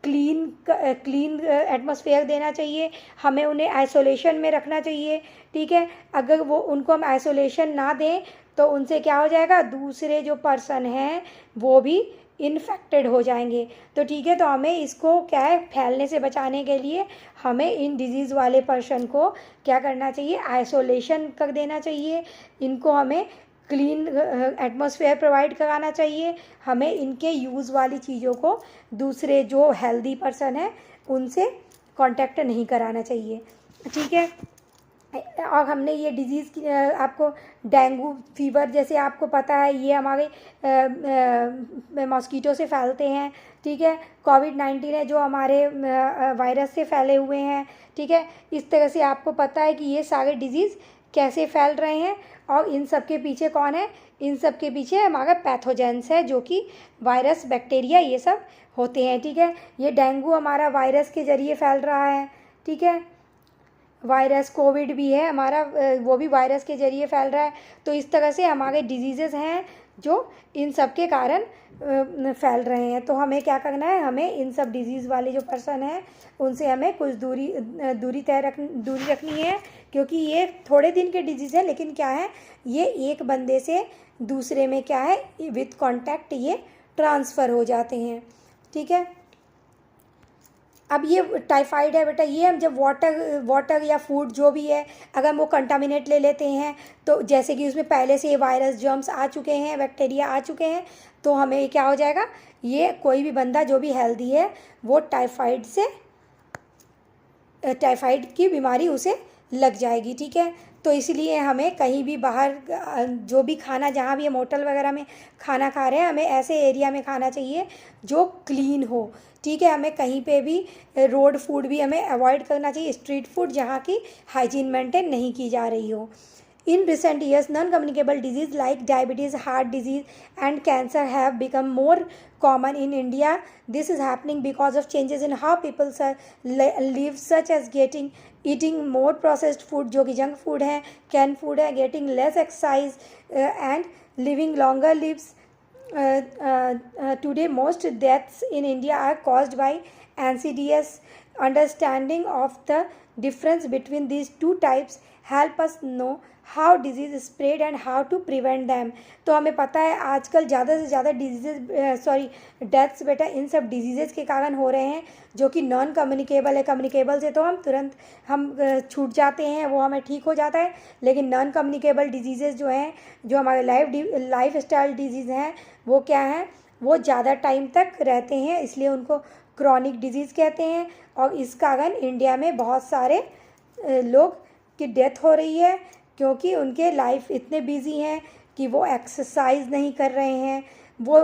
क्लीन एटमॉस्फेयर देना चाहिए, हमें उन्हें आइसोलेशन में रखना चाहिए, ठीक है। अगर वो उनको हम आइसोलेशन ना दें तो उनसे क्या हो जाएगा, दूसरे जो पर्सन हैं वो भी इन्फेक्टेड हो जाएंगे। तो ठीक है, तो हमें इसको क्या है, फैलने से बचाने के लिए हमें इन डिजीज़ वाले पर्सन को क्या करना चाहिए, आइसोलेशन कर देना चाहिए, इनको हमें क्लीन एटमॉस्फेयर प्रोवाइड कराना चाहिए, हमें इनके यूज़ वाली चीज़ों को दूसरे जो हेल्दी पर्सन है उनसे कांटेक्ट नहीं कराना चाहिए, ठीक है। और हमने ये डिज़ीज़ की आपको डेंगू फीवर जैसे आपको पता है, ये हमारे मॉस्कीटो से फैलते हैं, ठीक है। कोविड-19 है जो हमारे वायरस से फैले हुए हैं, ठीक है। इस तरह से आपको पता है कि ये सारे डिज़ीज़ कैसे फैल रहे हैं, और इन सब के पीछे कौन है, इन सब के पीछे हमारा पैथोजेंस है, जो कि वायरस, बैक्टीरिया, ये सब होते हैं, ठीक है। ये डेंगू हमारा वायरस के ज़रिए फैल रहा है, ठीक है। वायरस कोविड भी है हमारा, वो भी वायरस के ज़रिए फैल रहा है। तो इस तरह से हमारे डिजीज़ेज़ हैं जो रइन सब के कारण फैल रहे हैं। तो हमें क्या करना है, हमें इन सब डिजीज़ वाले जो पर्सन हैं उनसे हमें कुछ दूरी रखनी है, क्योंकि ये थोड़े दिन के डिजीज़ है, लेकिन क्या है, ये एक बंदे से दूसरे में क्या है, विथ कांटेक्ट ये ट्रांसफ़र हो जाते हैं, ठीक है। अब ये टाइफाइड है बेटा, ये हम जब वाटर या फूड जो भी है, अगर हम वो कंटामिनेट ले लेते हैं, तो जैसे कि उसमें पहले से ये वायरस, जर्म्स आ चुके हैं, बैक्टीरिया आ चुके हैं, तो हमें क्या हो जाएगा, ये कोई भी बंदा जो भी हेल्दी है वो टाइफाइड की बीमारी उसे लग जाएगी, ठीक है। तो इसलिए हमें कहीं भी बाहर जो भी खाना, जहाँ भी हम होटल वगैरह में खाना खा रहे हैं, हमें ऐसे एरिया में खाना चाहिए जो क्लीन हो, ठीक है। हमें कहीं पे भी रोड फूड भी हमें अवॉइड करना चाहिए, स्ट्रीट फूड जहाँ की हाइजीन मेंटेन नहीं की जा रही हो। In recent years, non-communicable disease like diabetes, heart disease, and cancer have become more common in India. This is happening because of changes in how people live, such as eating more processed food, जो कि junk food है, canned food है, getting less exercise, and living longer lives. Today, most deaths in India are caused by NCDs. Understanding of the difference between these two types help us know how disease spread and how to prevent them. तो हमें पता है आजकल ज़्यादा से ज़्यादा deaths बेटा इन सब डिजीज़ के कारण हो रहे हैं, जो कि नॉन कम्युनिकेबल है। कम्युनिकेबल से तो हम तुरंत छूट जाते हैं, वो हमें ठीक हो जाता है, लेकिन नॉन कम्युनिकेबल डिजीज़ जो हैं, जो हमारे लाइफ स्टाइल डिजीज़ हैं, वो क्या हैं, वो ज़्यादा टाइम तक रहते हैं, इसलिए उनको क्रॉनिक डिजीज़ कहते हैं। और इस कारण इंडिया में बहुत सारे लोग की डेथ हो रही है, क्योंकि उनके लाइफ इतने बिजी हैं कि वो एक्सरसाइज नहीं कर रहे हैं, वो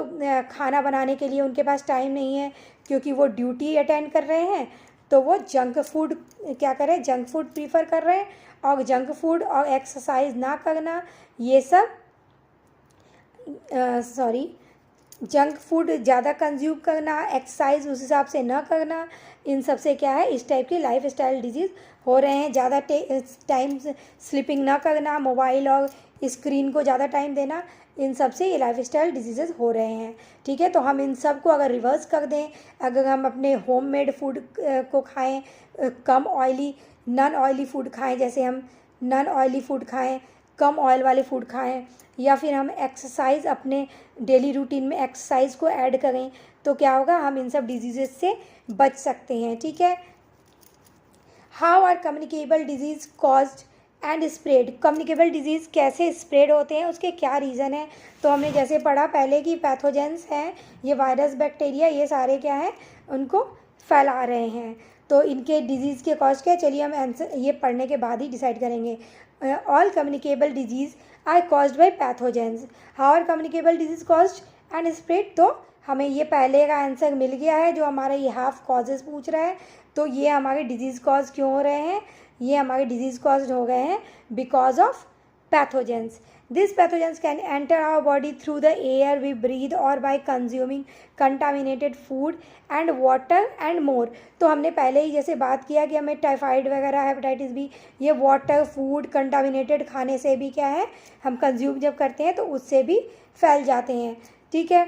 खाना बनाने के लिए उनके पास टाइम नहीं है, क्योंकि वो ड्यूटी अटेंड कर रहे हैं, तो वो जंक फूड क्या कर रहे हैं, जंक फूड प्रीफर कर रहे हैं। और जंक फूड और एक्सरसाइज ना करना, ये सब जंक फूड ज़्यादा कंज्यूम करना, एक्सरसाइज उस हिसाब से ना करना, इन सब से क्या है, इस टाइप की लाइफ स्टाइल डिजीज़ हो रहे हैं। ज़्यादा टाइम स्लीपिंग ना करना, मोबाइल और स्क्रीन को ज़्यादा टाइम देना, इन सब से ये लाइफ स्टाइल डिजीज़ हो रहे हैं, ठीक है। तो हम इन सब को अगर रिवर्स कर दें, अगर हम अपने होममेड फूड को खाएं, कम ऑयली नॉन ऑयली फूड खाएं, जैसे हम नॉन ऑयली फूड खाएं, कम ऑयल वाले फूड खाएं, या फिर हम एक्सरसाइज अपने डेली रूटीन में एक्सरसाइज को ऐड करें, तो क्या होगा, हम इन सब डिजीज़ से बच सकते हैं, ठीक है। How are communicable disease caused and spread. Communicable disease कैसे स्प्रेड होते हैं, उसके क्या रीज़न है। तो हमने जैसे पढ़ा पहले कि पैथोजेंस हैं, ये वायरस, बैक्टीरिया, ये सारे क्या हैं, उनको फैला रहे हैं। तो इनके डिजीज़ के कॉज क्या है, चलिए हम आंसर ये पढ़ने के बाद ही डिसाइड करेंगे। All communicable disease are caused by pathogens. How are communicable disease caused and spread. तो हमें ये पहले का आंसर मिल गया है, जो हमारा ये हाफ कॉजेज़ पूछ रहा है। तो ये हमारे डिजीज़ कॉज क्यों हो रहे हैं, ये हमारे डिजीज़ कॉज हो गए हैं because of pathogens. These pathogens can enter our body through the air we breathe or by consuming contaminated food and water and more। तो हमने पहले ही जैसे बात किया कि हमें टाइफाइड वगैरह, हेपेटाइटिस बी, ये वाटर, फूड, कंटामिनेटेड खाने से भी क्या है, हम कंज्यूम जब करते हैं तो उससे भी फैल जाते हैं। ठीक है,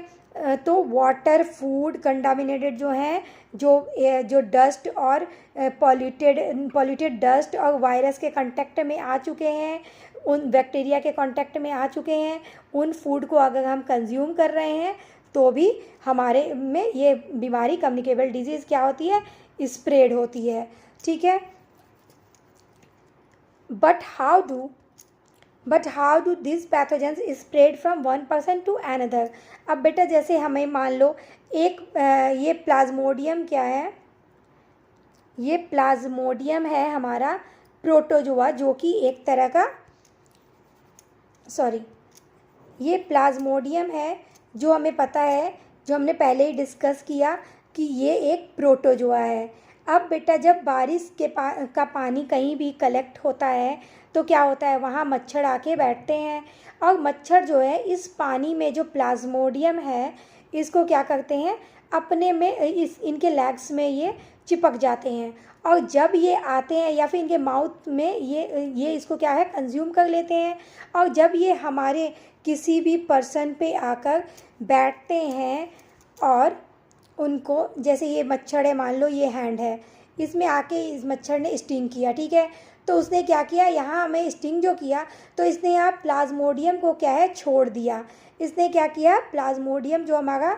तो वाटर, फूड, कंटामिनेटेड जो हैं, जो डस्ट और पॉल्यूटेड डस्ट और वायरस के कांटेक्ट में आ चुके हैं, उन बैक्टीरिया के कांटेक्ट में आ चुके हैं, उन फूड को अगर हम कंज्यूम कर रहे हैं तो भी हमारे में ये बीमारी, कम्युनिकेबल डिजीज़ क्या होती है, स्प्रेड होती है। ठीक है, but how do this pathogens spread from one person to another. अब बेटा जैसे हमें मान लो ये प्लाज्मोडियम क्या है, ये प्लाज्मोडियम है हमारा प्रोटोजोआ, जो कि एक तरह का ये प्लाज्मोडियम है, जो हमें पता है, जो हमने पहले ही डिस्कस किया कि ये एक प्रोटोजोआ है। अब बेटा जब बारिश का पानी कहीं भी कलेक्ट होता है तो क्या होता है, वहाँ मच्छर आके बैठते हैं, और मच्छर जो है इस पानी में जो प्लाज्मोडियम है इसको क्या करते हैं, अपने में इनके लेग्स में ये चिपक जाते हैं, और जब ये आते हैं या फिर इनके माउथ में ये इसको क्या है, कंज्यूम कर लेते हैं। और जब ये हमारे किसी भी पर्सन पे आकर बैठते हैं और उनको, जैसे ये मच्छर है, मान लो ये हैंड है, इसमें आके इस मच्छर ने स्टिंग किया, ठीक है, तो उसने क्या किया, यहाँ हमें स्टिंग जो किया तो इसने यहाँ प्लाज्मोडियम को क्या है, छोड़ दिया। इसने क्या किया, प्लाज्मोडियम जो हमारा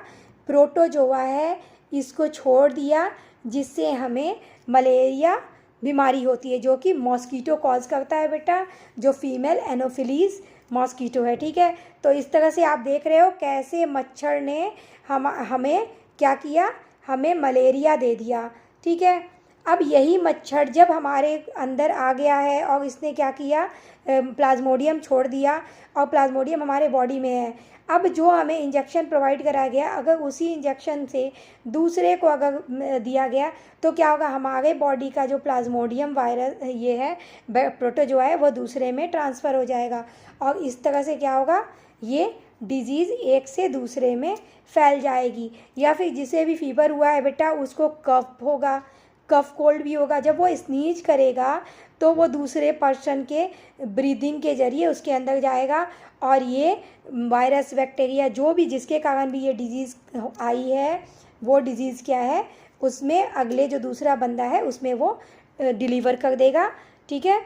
प्रोटोजोआ है इसको छोड़ दिया, जिससे हमें मलेरिया बीमारी होती है, जो कि मॉस्कीटो कॉज करता है बेटा, जो फीमेल एनोफिलीज मॉस्कीटो है। ठीक है, तो इस तरह से आप देख रहे हो कैसे मच्छर ने हमें क्या किया, हमें मलेरिया दे दिया। ठीक है, अब यही मच्छर जब हमारे अंदर आ गया है और इसने क्या किया, प्लाज्मोडियम छोड़ दिया, और प्लाज्मोडियम हमारे बॉडी में है। अब जो हमें इंजेक्शन प्रोवाइड कराया गया, अगर उसी इंजेक्शन से दूसरे को अगर दिया गया तो क्या होगा, हमारे बॉडी का जो प्लाज्मोडियम वायरस ये है, प्रोटोजोआ है, वो दूसरे में ट्रांसफ़र हो जाएगा, और इस तरह से क्या होगा, ये डिजीज़ एक से दूसरे में फैल जाएगी। या फिर जिसे भी फीवर हुआ है बेटा उसको कफ होगा, कफ कोल्ड भी होगा, जब वो स्नीज करेगा तो वो दूसरे पर्सन के ब्रीदिंग के ज़रिए उसके अंदर जाएगा, और ये वायरस, बैक्टीरिया, जो भी जिसके कारण भी ये डिजीज़ आई है, वो डिजीज़ क्या है, उसमें अगले जो दूसरा बंदा है उसमें वो डिलीवर कर देगा। ठीक है,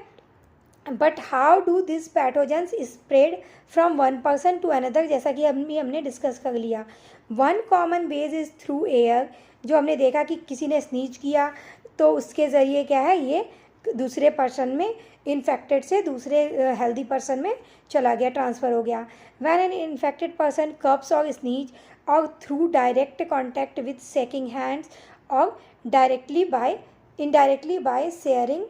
but how do this pathogens spread from one person to another, जैसा कि अभी हमने डिस्कस कर लिया। One common ways is through air, जो हमने देखा कि किसी ने स्नीज किया तो उसके ज़रिए क्या है, ये दूसरे पर्सन में, इन्फेक्टेड से दूसरे हेल्दी पर्सन में चला गया, ट्रांसफ़र हो गया। When an infected person coughs और स्नीज और through direct contact with shaking hands और indirectly by sharing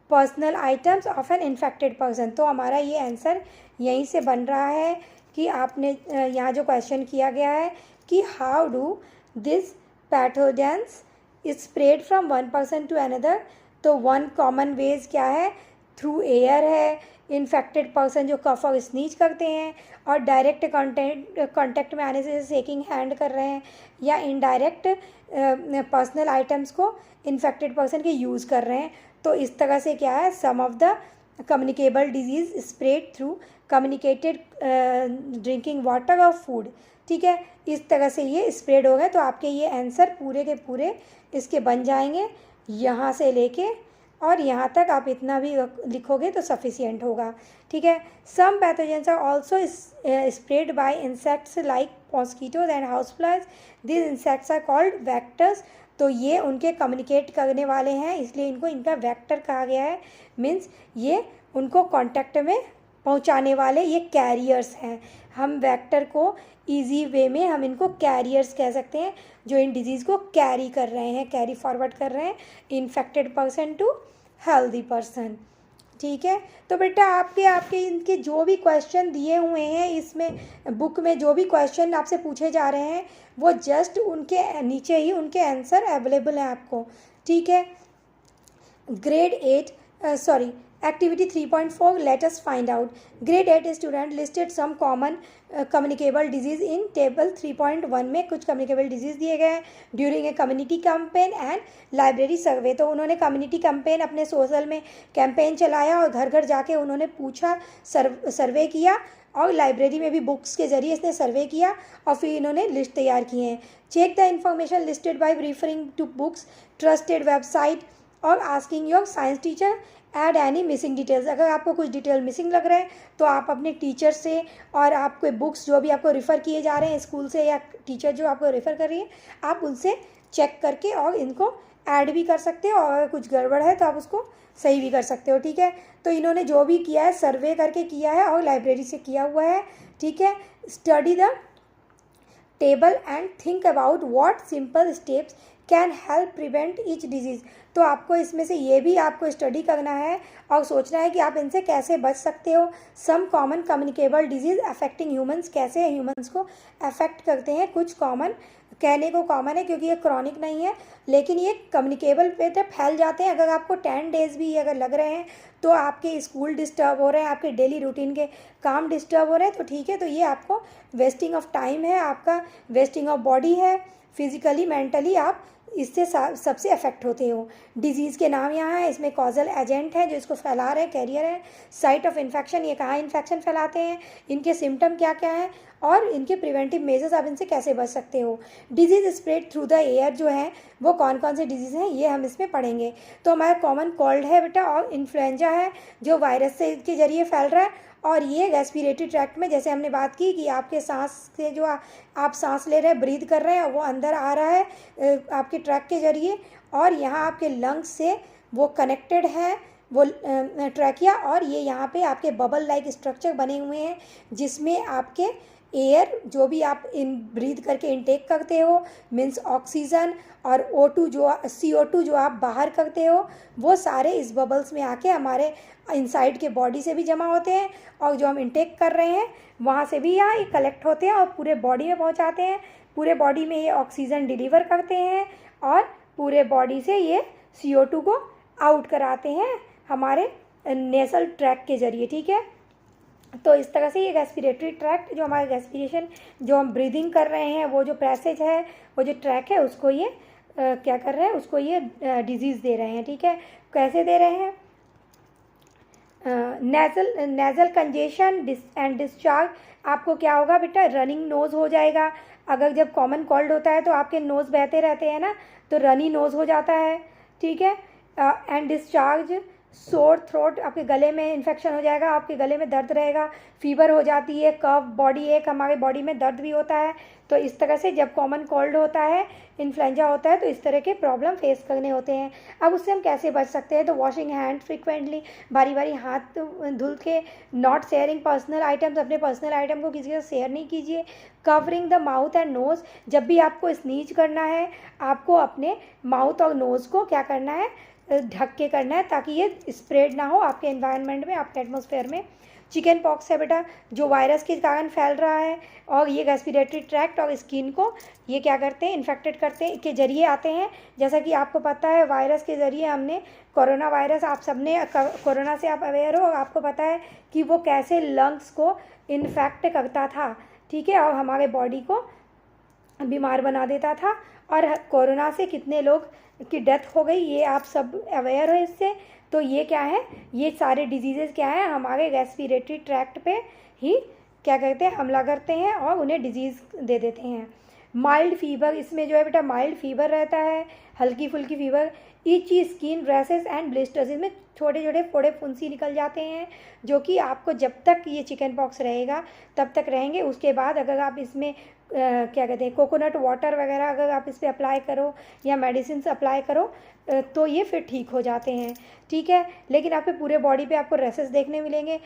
personal items of an infected person. तो हमारा ये आंसर यहीं से बन रहा है कि आपने यहाँ जो क्वेश्चन किया गया है कि how do this pathogens spread from one person to another, तो वन कॉमन वेज क्या है, थ्रू एयर है, इन्फेक्टेड पर्सन जो कफ और स्नीज करते हैं, और डायरेक्ट कांटेक्ट में आने से शेकिंग हैंड कर रहे हैं, या इनडायरेक्ट पर्सनल आइटम्स को इन्फेक्टेड पर्सन के यूज़ कर रहे हैं। तो इस तरह से क्या है, some of the communicable disease spread through communicated drinking water और फूड। ठीक है, इस तरह से ये स्प्रेड हो गए। तो आपके ये आंसर पूरे के पूरे इसके बन जाएंगे, यहाँ से लेके और यहाँ तक आप इतना भी लिखोगे तो सफिशिएंट होगा। ठीक है, some pathogens are also spread by insects like mosquitoes and house flies, this insects are called vectors. तो ये उनके कम्युनिकेट करने वाले हैं, इसलिए इनको इनका वेक्टर कहा गया है। मीन्स ये उनको कांटेक्ट में पहुंचाने वाले ये कैरियर्स हैं। हम वेक्टर को इजी वे में हम इनको कैरियर्स कह सकते हैं, जो इन डिजीज़ को कैरी कर रहे हैं, कैरी फॉरवर्ड कर रहे हैं, infected person to healthy person. ठीक है। तो बेटा आपके आपके इनके जो भी क्वेश्चन दिए हुए हैं इसमें बुक में जो भी क्वेश्चन आपसे पूछे जा रहे हैं वो जस्ट उनके नीचे ही उनके आंसर अवेलेबल हैं आपको, ठीक है। Grade 8 sorry activity 3.4 let us find out grade 8 student listed some common communicable disease in table 3.1 में कुछ communicable disease दिए गए हैं during a community campaign and library survey। तो उन्होंने community campaign अपने सोशल में कैंपेन चलाया और घर घर जाके उन्होंने पूछा, सर्वे किया और लाइब्रेरी में भी बुक्स के ज़रिए इसने सर्वे किया और फिर इन्होंने लिस्ट तैयार किए हैं। Check the information listed by referring to books, trusted website और asking your science teacher add any missing details. अगर आपको कुछ डिटेल मिसिंग लग रहा है तो आप अपने टीचर से और आपके बुक्स जो भी आपको रेफ़र किए जा रहे हैं स्कूल से या टीचर जो आपको रेफ़र कर रही है आप उनसे चेक करके और इनको ऐड भी कर सकते हो और कुछ गड़बड़ है तो आप उसको सही भी कर सकते हो, ठीक है। तो इन्होंने जो भी किया है सर्वे करके किया है और लाइब्रेरी से किया हुआ है, ठीक है। Study the table and think about what simple steps can help prevent each disease. तो आपको इसमें से ये भी आपको स्टडी करना है और सोचना है कि आप इनसे कैसे बच सकते हो। Some common communicable disease affecting humans, कैसे ह्यूमंस को अफेक्ट करते हैं। कुछ कॉमन कहने को कॉमन है क्योंकि ये क्रॉनिक नहीं है लेकिन ये कम्युनिकेबल पे तो फैल जाते हैं। अगर आपको 10 डेज़ भी अगर लग रहे हैं तो आपके स्कूल डिस्टर्ब हो रहे हैं, आपके डेली रूटीन के काम डिस्टर्ब हो रहे हैं तो ठीक है, तो ये आपको वेस्टिंग ऑफ टाइम है, आपका वेस्टिंग ऑफ बॉडी है, फिजिकली मेंटली आप इससे सबसे अफेक्ट होते हो। डिजीज़ के नाम यहाँ है, इसमें कॉजल एजेंट है जो इसको फैला रहे हैं, कैरियर है, साइट ऑफ इन्फेक्शन ये कहाँ इन्फेक्शन फैलाते हैं, इनके सिम्टम क्या क्या हैं और इनके प्रिवेंटिव मेजर्स आप इनसे कैसे बच सकते हो। Disease spread through the air जो है वो कौन कौन से डिजीज़ हैं ये हम इसमें पढ़ेंगे। तो हमारा कॉमन कोल्ड है बेटा और इन्फ्लुएंजा है जो वायरस से के जरिए फैल रहा है और ये रेस्पिरेटरी ट्रैक्ट में जैसे हमने बात की कि आपके सांस से जो आप सांस ले रहे हैं ब्रीथ कर रहे हैं वो अंदर आ रहा है आपके ट्रैक के ज़रिए और यहाँ आपके लंग्स से वो कनेक्टेड है वो ट्रैकिया और ये यहाँ पे आपके बबल लाइक स्ट्रक्चर बने हुए हैं जिसमें आपके एयर जो भी आप ब्रीथ करके इनटेक करते हो मीन्स ऑक्सीजन और O2 जो CO2 जो आप बाहर करते हो वो सारे इस बबल्स में आके हमारे इनसाइड के बॉडी से भी जमा होते हैं और जो हम इनटेक कर रहे हैं वहाँ से भी यहाँ ये कलेक्ट होते हैं और पूरे बॉडी में पहुँचाते हैं। पूरे बॉडी में ये ऑक्सीजन डिलीवर करते हैं और पूरे बॉडी से ये CO2 को आउट कराते हैं हमारे नेसल ट्रैक के ज़रिए, ठीक है। तो इस तरह से ये रेस्पिरेटरी ट्रैक्ट जो हमारे रेस्पिरेशन जो हम ब्रीदिंग कर रहे हैं वो जो पैसेज है वो जो ट्रैक है उसको ये क्या कर रहे हैं उसको ये डिजीज़ दे रहे हैं, ठीक है। कैसे दे रहे हैं? Nasal congestion and discharge. आपको क्या होगा बेटा, रनिंग नोज़ हो जाएगा। अगर जब कॉमन कोल्ड होता है तो आपके नोज़ बहते रहते हैं ना तो रनी नोज़ हो जाता है, ठीक है। एंड डिस्चार्ज, सोर थ्रोट, आपके गले में इन्फेक्शन हो जाएगा, आपके गले में दर्द रहेगा, फीवर हो जाती है, कफ, बॉडी एक, हमारे बॉडी में दर्द भी होता है। तो इस तरह से जब कॉमन कोल्ड होता है, इन्फ्लुएंजा होता है तो इस तरह के प्रॉब्लम फेस करने होते हैं। अब उससे हम कैसे बच सकते हैं? तो वॉशिंग हैंड फ्रिक्वेंटली, बारी बारी हाथ धुल के, नॉट शेयरिंग पर्सनल आइटम्स, अपने पर्सनल आइटम को किसी से शेयर नहीं कीजिए। Covering the mouth and nose, जब भी आपको स्नीज करना है आपको अपने माउथ और नोज़ को क्या करना है, ढक के करना है ताकि ये स्प्रेड ना हो आपके एनवायरनमेंट में, आपके एटमॉस्फेयर में। चिकन पॉक्स है बेटा जो वायरस के कारण फैल रहा है और ये रेस्पिरेटरी ट्रैक्ट और स्किन को ये क्या करते हैं, इन्फेक्टेड करते हैं, के जरिए आते हैं। जैसा कि आपको पता है वायरस के ज़रिए हमने कोरोना वायरस, आप सबने कोरोना से आप अवेयर हो, आपको पता है कि वो कैसे लंग्स को इन्फेक्ट करता था, ठीक है, और हमारे बॉडी को बीमार बना देता था और कोरोना से कितने लोग की डेथ हो गई ये आप सब अवेयर हो इससे। तो ये क्या है, ये सारे डिजीज़ेज़ क्या है, हमारे रेस्पिरेटरी ट्रैक्ट पे ही क्या करते हैं, हमला करते हैं और उन्हें डिजीज़ दे देते हैं। माइल्ड फीवर, इसमें जो है बेटा माइल्ड फीवर रहता है, हल्की फुल्की fever. इची skin, rashes and blisters, इसमें छोटे छोटे फोड़े फुंसी निकल जाते हैं जो कि आपको जब तक ये चिकन पॉक्स रहेगा तब तक रहेंगे। उसके बाद अगर आप इसमें क्या कहते हैं कोकोनट वाटर वगैरह अगर आप इस पर अप्लाई करो या मेडिसिन अप्लाई करो तो ये फिर ठीक हो जाते हैं, ठीक है। लेकिन आपके पूरे बॉडी पे आपको रेसेस देखने मिलेंगे।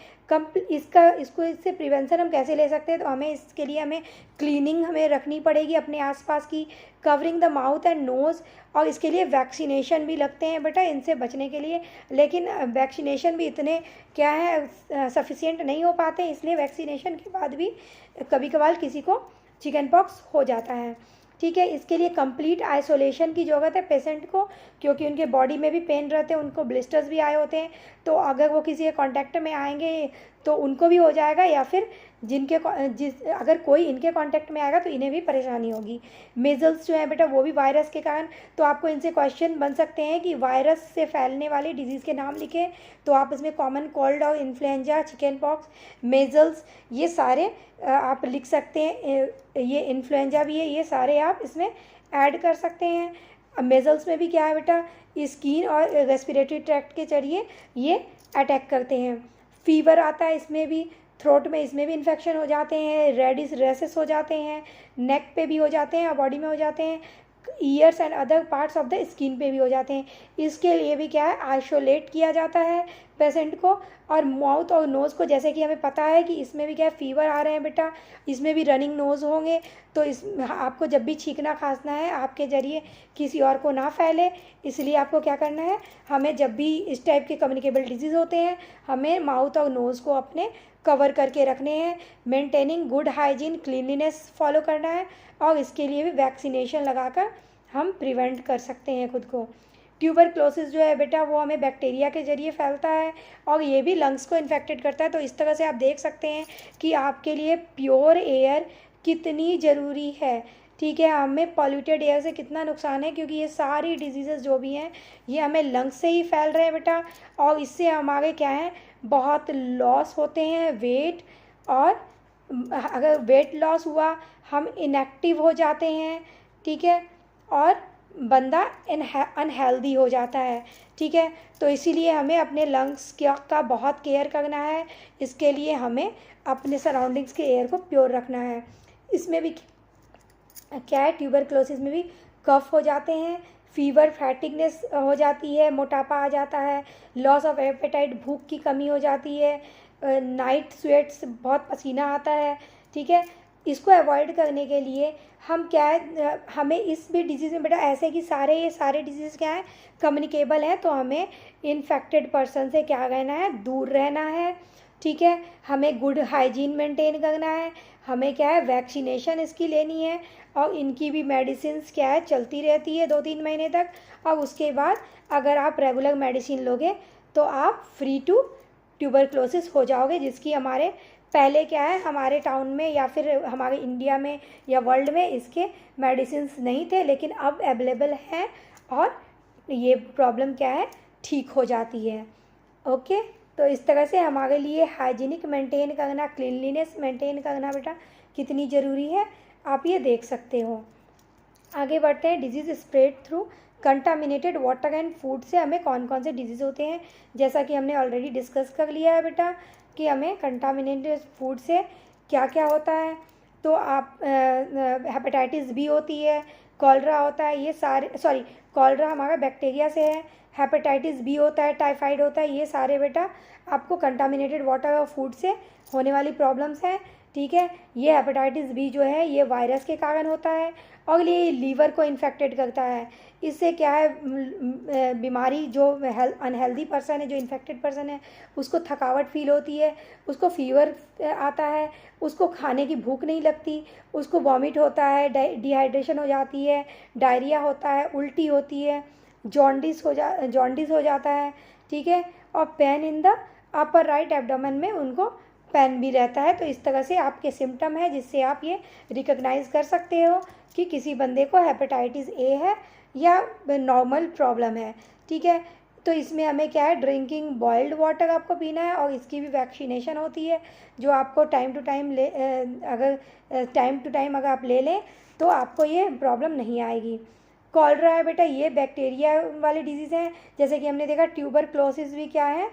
इससे प्रिवेंशन हम कैसे ले सकते हैं? तो हमें इसके लिए हमें क्लीनिंग हमें रखनी पड़ेगी अपने आसपास की, covering the mouth and nose, और इसके लिए वैक्सीनेशन भी लगते हैं बेटा इनसे बचने के लिए। लेकिन लेकिन वैक्सीनेशन भी इतने क्या है सफिशिएंट नहीं हो पाते, इसलिए वैक्सीनेशन के बाद भी कभी कभार किसी को चिकन पॉक्स हो जाता है। ठीक है, इसके लिए कंप्लीट आइसोलेशन की ज़रूरत है पेशेंट को, क्योंकि उनके बॉडी में भी पेन रहते हैं, उनको ब्लिस्टर्स भी आए होते हैं, तो अगर वो किसी के कांटेक्ट में आएंगे तो उनको भी हो जाएगा, या फिर अगर कोई इनके कांटेक्ट में आएगा तो इन्हें भी परेशानी होगी। मेजल्स जो है बेटा वो भी वायरस के कारण, तो आपको इनसे क्वेश्चन बन सकते हैं कि वायरस से फैलने वाले डिजीज़ के नाम लिखें, तो आप इसमें कॉमन कोल्ड और इन्फ्लुएंजा, चिकन पॉक्स, मेजल्स, ये सारे आप लिख सकते हैं। ये इन्फ्लुएंजा भी है, ये सारे आप इसमें ऐड कर सकते हैं। मेजल्स में भी क्या है बेटा, स्किन और रेस्पिरेटरी ट्रैक्ट के जरिए ये अटैक करते हैं। फीवर आता है इसमें भी, थ्रोट में इसमें भी इन्फेक्शन हो जाते हैं, रेडिश रेसेस हो जाते हैं, नेक पे भी हो जाते हैं और बॉडी में हो जाते हैं, years and other parts of the skin पे भी हो जाते हैं। इसके लिए भी क्या है, आइसोलेट किया जाता है पेशेंट को। और माउथ और नोज़ को, जैसे कि हमें पता है कि इसमें भी क्या है, फीवर आ रहे हैं बेटा, इसमें भी रनिंग नोज़ होंगे, तो इस आपको जब भी छींकना खांसना है आपके ज़रिए किसी और को ना फैले, इसलिए आपको क्या करना है, हमें जब भी इस टाइप के कम्युनिकेबल डिजीज़ होते हैं हमें माउथ और नोज़ को अपने कवर करके रखने हैं। Maintaining good hygiene, cleanliness follow करना है, और इसके लिए भी वैक्सीनेशन लगाकर हम प्रिवेंट कर सकते हैं खुद को। ट्यूबरक्लोसिस जो है बेटा वो हमें बैक्टीरिया के ज़रिए फैलता है और ये भी लंग्स को इन्फेक्टेड करता है। तो इस तरह से आप देख सकते हैं कि आपके लिए प्योर एयर कितनी ज़रूरी है। ठीक है, हमें पॉल्यूटेड एयर से कितना नुकसान है, क्योंकि ये सारी डिजीज़ेज़ जो भी हैं ये हमें लंग्स से ही फैल रहे हैं बेटा, और इससे हमारे क्या है, बहुत लॉस होते हैं वेट, और अगर वेट लॉस हुआ हम इनएक्टिव हो जाते हैं। ठीक है, और बंदा अनहेल्दी हो जाता है। ठीक है, तो इसीलिए हमें अपने लंग्स का बहुत केयर करना है। इसके लिए हमें अपने सराउंडिंग्स के एयर को प्योर रखना है। इसमें भी क्या है, ट्यूबरक्लोसिस में भी कफ हो जाते हैं, फीवर, फैटिगनेस हो जाती है, मोटापा आ जाता है, लॉस ऑफ एपेटाइट, भूख की कमी हो जाती है, नाइट स्वेट्स, बहुत पसीना आता है। ठीक है, इसको अवॉइड करने के लिए हम क्या है, हमें इस भी डिजीज़ में बेटा ऐसे कि ये सारे डिजीज़ क्या है, कम्युनिकेबल हैं, तो हमें इन्फेक्टेड पर्सन से क्या रहना है, दूर रहना है। ठीक है, हमें गुड हाइजीन मेंटेन करना है, हमें क्या है, वैक्सीनेशन इसकी लेनी है, और इनकी भी मेडिसिन्स क्या है, चलती रहती है 2-3 महीने तक, और उसके बाद अगर आप रेगुलर मेडिसिन लोगे तो आप फ्री टू ट्यूबरक्लोसिस हो जाओगे, जिसकी हमारे पहले क्या है, हमारे टाउन में या फिर हमारे इंडिया में या वर्ल्ड में इसके मेडिसिन्स नहीं थे, लेकिन अब अवेलेबल हैं, और ये प्रॉब्लम क्या है, ठीक हो जाती है। ओके, तो इस तरह से हमारे लिए हाइजीनिक मेंटेन करना, क्लीनलीनेस मेंटेन करना बेटा कितनी ज़रूरी है, आप ये देख सकते हो। आगे बढ़ते हैं। Disease spread through contaminated water and food से हमें कौन कौन से डिजीज़ होते हैं, जैसा कि हमने ऑलरेडी डिस्कस कर लिया है बेटा कि हमें कंटामिनेटेड फूड से क्या क्या होता है। तो आप हेपेटाइटिस बी होती है, कॉलरा होता है, ये सारे कॉलरा हमारा बैक्टीरिया से है, हेपेटाइटिस बी होता है, टाइफाइड होता है, ये सारे बेटा आपको कंटामिनेटेड वाटर और फूड से होने वाली प्रॉब्लम्स हैं। ठीक है, ये हेपेटाइटिस बी जो है ये वायरस के कारण होता है, और ये लीवर को इन्फेक्टेड करता है। इससे क्या है, बीमारी जो अनहेल्दी पर्सन है, जो इन्फेक्टेड पर्सन है, उसको थकावट फील होती है, उसको फीवर आता है, उसको खाने की भूख नहीं लगती, उसको वॉमिट होता है, डिहाइड्रेशन हो जाती है, डायरिया होता है, उल्टी होती है, जॉन्डिस हो जाता है। ठीक है, और pain in the upper right abdomen में उनको पेन भी रहता है। तो इस तरह से आपके सिम्टम है, जिससे आप ये रिकॉग्नाइज़ कर सकते हो कि किसी बंदे को हेपेटाइटिस ए है या नॉर्मल प्रॉब्लम है। ठीक है, तो इसमें हमें क्या है, ड्रिंकिंग बॉइल्ड वाटर आपको पीना है, और इसकी भी वैक्सीनेशन होती है, जो आपको टाइम टू टाइम अगर आप ले लें तो आपको ये प्रॉब्लम नहीं आएगी। कॉलरा है बेटा, ये बैक्टीरिया वाली डिजीज़ है, जैसे कि हमने देखा ट्यूबरक्लोसिस भी क्या है,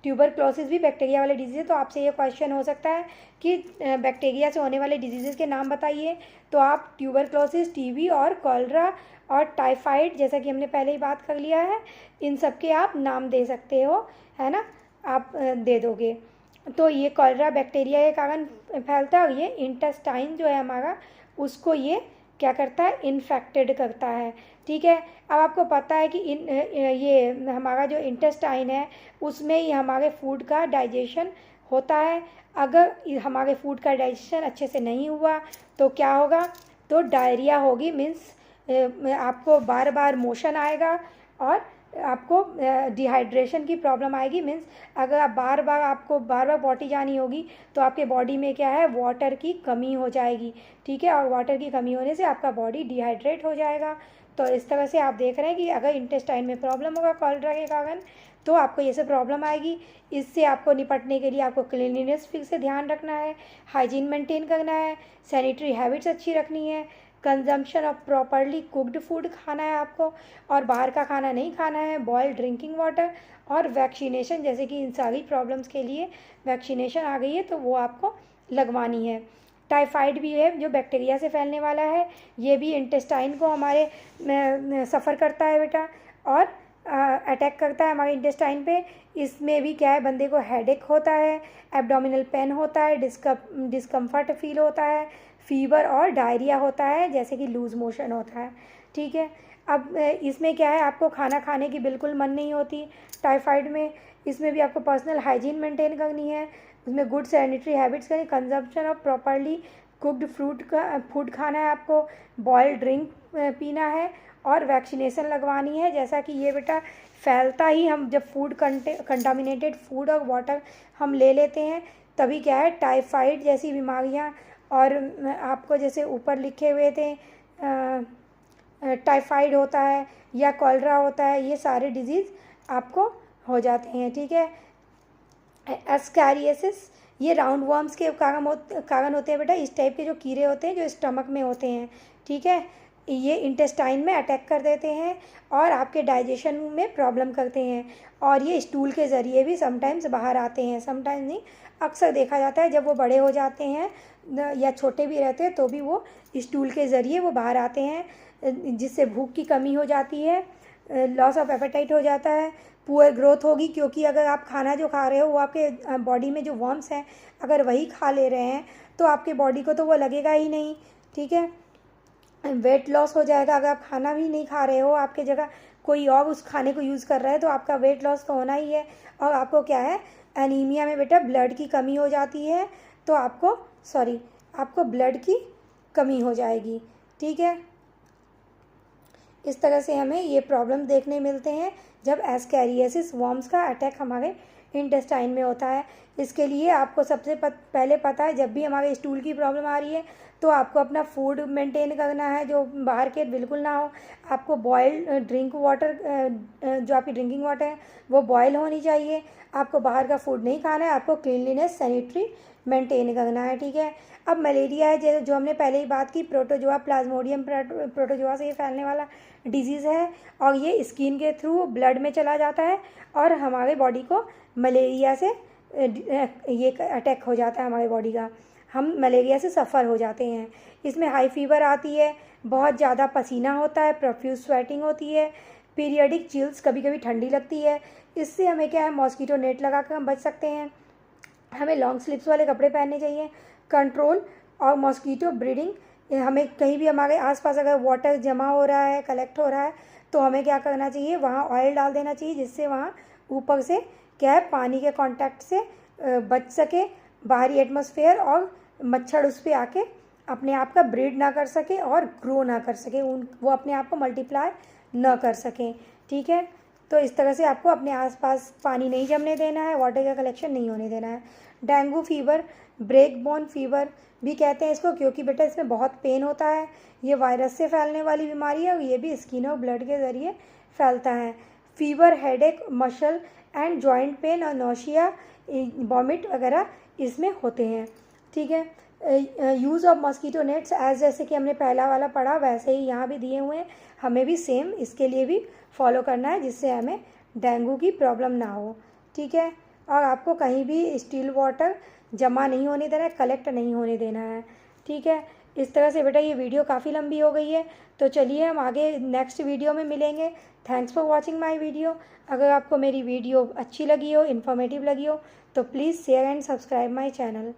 ट्यूबरक्लोसिस भी बैक्टीरिया वाले डिजीज़ है। तो आपसे ये क्वेश्चन हो सकता है कि बैक्टीरिया से होने वाले डिजीज़ के नाम बताइए, तो आप ट्यूबरक्लोसिस, टीबी और कॉलरा और टाइफाइड, जैसा कि हमने पहले ही बात कर लिया है, इन सब के आप नाम दे सकते हो, है ना, आप दे दोगे। तो ये कॉलरा बैक्टीरिया के कारण फैलता है, और ये इंटेस्टाइन जो है हमारा, उसको ये क्या करता है, इन्फेक्टेड करता है। ठीक है, अब आपको पता है कि ये हमारा जो इंटेस्टाइन है उसमें ही हमारे फूड का डाइजेशन होता है। अगर हमारे फूड का डाइजेशन अच्छे से नहीं हुआ तो क्या होगा, तो डायरिया होगी, मीन्स आपको बार बार मोशन आएगा और आपको डिहाइड्रेशन की प्रॉब्लम आएगी। मीन्स अगर आपको बार बार पॉटी जानी होगी तो आपके बॉडी में क्या है, वाटर की कमी हो जाएगी। ठीक है, और वाटर की कमी होने से आपका बॉडी डिहाइड्रेट हो जाएगा। तो इस तरह से आप देख रहे हैं कि अगर इंटेस्टाइन में प्रॉब्लम होगा कॉलरा के कारण तो आपको ये सब प्रॉब्लम आएगी। इससे आपको निपटने के लिए आपको क्लीनलीनेस फिर से ध्यान रखना है, हाइजीन मेंटेन करना है, सैनिटरी हैबिट्स अच्छी रखनी है, consumption of properly cooked food खाना है आपको, और बाहर का खाना नहीं खाना है, बॉइल्ड ड्रिंकिंग वाटर, और वैक्सीनेशन, जैसे कि इन सारी प्रॉब्लम्स के लिए वैक्सीनेशन आ गई है तो वो आपको लगवानी है। टाइफाइड भी है जो बैक्टीरिया से फैलने वाला है, ये भी इंटेस्टाइन को हमारे सफ़र करता है बेटा, और अटैक करता है हमारे इंटेस्टाइन पे। इसमें भी क्या है, बंदे को हेडेक होता है, एब्डोमिनल पेन होता है, डिस्कम्फर्ट फील होता है, फीवर और डायरिया होता है, जैसे कि लूज़ मोशन होता है। ठीक है, अब इसमें क्या है, आपको खाना खाने की बिल्कुल मन नहीं होती टाइफाइड में। इसमें भी आपको पर्सनल हाइजीन मेंटेन करनी है, उसमें गुड सैनिटरी हैबिट्स करनी, consumption of properly cooked food खाना है आपको, बॉइल्ड ड्रिंक पीना है, और वैक्सीनेशन लगवानी है। जैसा कि ये बेटा फैलता ही, हम जब कंटामिनेटेड फूड और वाटर हम ले लेते हैं तभी क्या है, टाइफाइड जैसी बीमारियां, और आपको जैसे ऊपर लिखे हुए थे टाइफाइड होता है या कॉलरा होता है, ये सारे डिजीज़ आपको हो जाते हैं। ठीक है, एस्कैरियोसिस, ये राउंड वर्म्स के कारण होते हैं बेटा। इस टाइप के जो कीड़े होते हैं जो स्टमक में होते हैं, ठीक है, ये इंटेस्टाइन में अटैक कर देते हैं और आपके डाइजेशन में प्रॉब्लम करते हैं, और ये स्टूल के ज़रिए भी समटाइम्स बाहर आते हैं। समटाइम्स नहीं, अक्सर देखा जाता है जब वो बड़े हो जाते हैं या छोटे भी रहते हैं तो भी वो स्टूल के ज़रिए वो बाहर आते हैं, जिससे भूख की कमी हो जाती है, लॉस ऑफ एपेटाइट हो जाता है, पुअर ग्रोथ होगी, क्योंकि अगर आप खाना जो खा रहे हो वो आपके बॉडी में जो वर्म्स हैं अगर वही खा ले रहे हैं तो आपके बॉडी को तो वो लगेगा ही नहीं। ठीक है, वेट लॉस हो जाएगा। अगर आप खाना भी नहीं खा रहे हो, आपके जगह कोई और उस खाने को यूज़ कर रहा है तो आपका वेट लॉस तो होना ही है। और आपको क्या है, एनीमिया में बेटा ब्लड की कमी हो जाती है, तो आपको ब्लड की कमी हो जाएगी। ठीक है, इस तरह से हमें ये प्रॉब्लम देखने मिलते हैं जब एस्कैरियोसिस वर्म्स का अटैक हमारे इंटेस्टाइन में होता है। इसके लिए आपको सबसे पहले पता है, जब भी हमारे स्टूल की प्रॉब्लम आ रही है तो आपको अपना फूड मेंटेन करना है जो बाहर के बिल्कुल ना हो। आपको बॉइल्ड ड्रिंक वाटर, जो आपकी ड्रिंकिंग वाटर है वो बॉयल होनी चाहिए। आपको बाहर का फूड नहीं खाना है, आपको क्लीनलीनेस सैनिटरी मेंटेन करना है। ठीक है, अब मलेरिया है जो हमने पहले ही बात की, प्रोटोजोआ प्लाज्मोडियम प्रोटोजोआ से ये फैलने वाला डिजीज़ है, और ये स्किन के थ्रू ब्लड में चला जाता है और हमारे बॉडी को मलेरिया से ये अटैक हो जाता है हमारे बॉडी का, हम मलेरिया से सफ़र हो जाते हैं। इसमें हाई फीवर आती है, बहुत ज़्यादा पसीना होता है, प्रोफ्यूज स्वेटिंग होती है, पीरियडिक चिल्स, कभी कभी ठंडी लगती है। इससे हमें क्या है, मॉस्किटो नेट लगा कर हम बच सकते हैं। हमें लॉन्ग स्लीव्स वाले कपड़े पहनने चाहिए। कंट्रोल और मॉस्किटो ब्रीडिंग, हमें कहीं भी हमारे आसपास अगर वाटर जमा हो रहा है, कलेक्ट हो रहा है, तो हमें क्या करना चाहिए, वहाँ ऑयल डाल देना चाहिए, जिससे वहाँ ऊपर से क्या है, पानी के कांटेक्ट से बच सके बाहरी एटमॉस्फेयर, और मच्छर उस पर आके अपने आप का ब्रीड ना कर सके और ग्रो ना कर सके, वो अपने आप को मल्टीप्लाई ना कर सकें। ठीक है, तो इस तरह से आपको अपने आसपास पानी नहीं जमने देना है, वाटर का कलेक्शन नहीं होने देना है। Dengue fever, break bone fever भी कहते हैं इसको, क्योंकि बेटा इसमें बहुत पेन होता है। ये वायरस से फैलने वाली बीमारी है और ये भी स्किन और ब्लड के ज़रिए फैलता है। Fever, headache, muscle and joint pain और नौशिया, वॉमिट वगैरह इसमें होते हैं। ठीक है, use of mosquito nets, as जैसे कि हमने पहला वाला पढ़ा वैसे ही यहाँ भी दिए हुए हैं, हमें भी सेम इसके लिए भी फॉलो करना है, जिससे हमें डेंगू की प्रॉब्लम ना हो। ठीक है, और आपको कहीं भी स्टील वाटर जमा नहीं होने देना है, कलेक्ट नहीं होने देना है। ठीक है, इस तरह से बेटा ये वीडियो काफ़ी लंबी हो गई है, तो चलिए हम आगे नेक्स्ट वीडियो में मिलेंगे। Thanks for watching my video. अगर आपको मेरी वीडियो अच्छी लगी हो, इन्फॉर्मेटिव लगी हो, तो please share and subscribe my channel.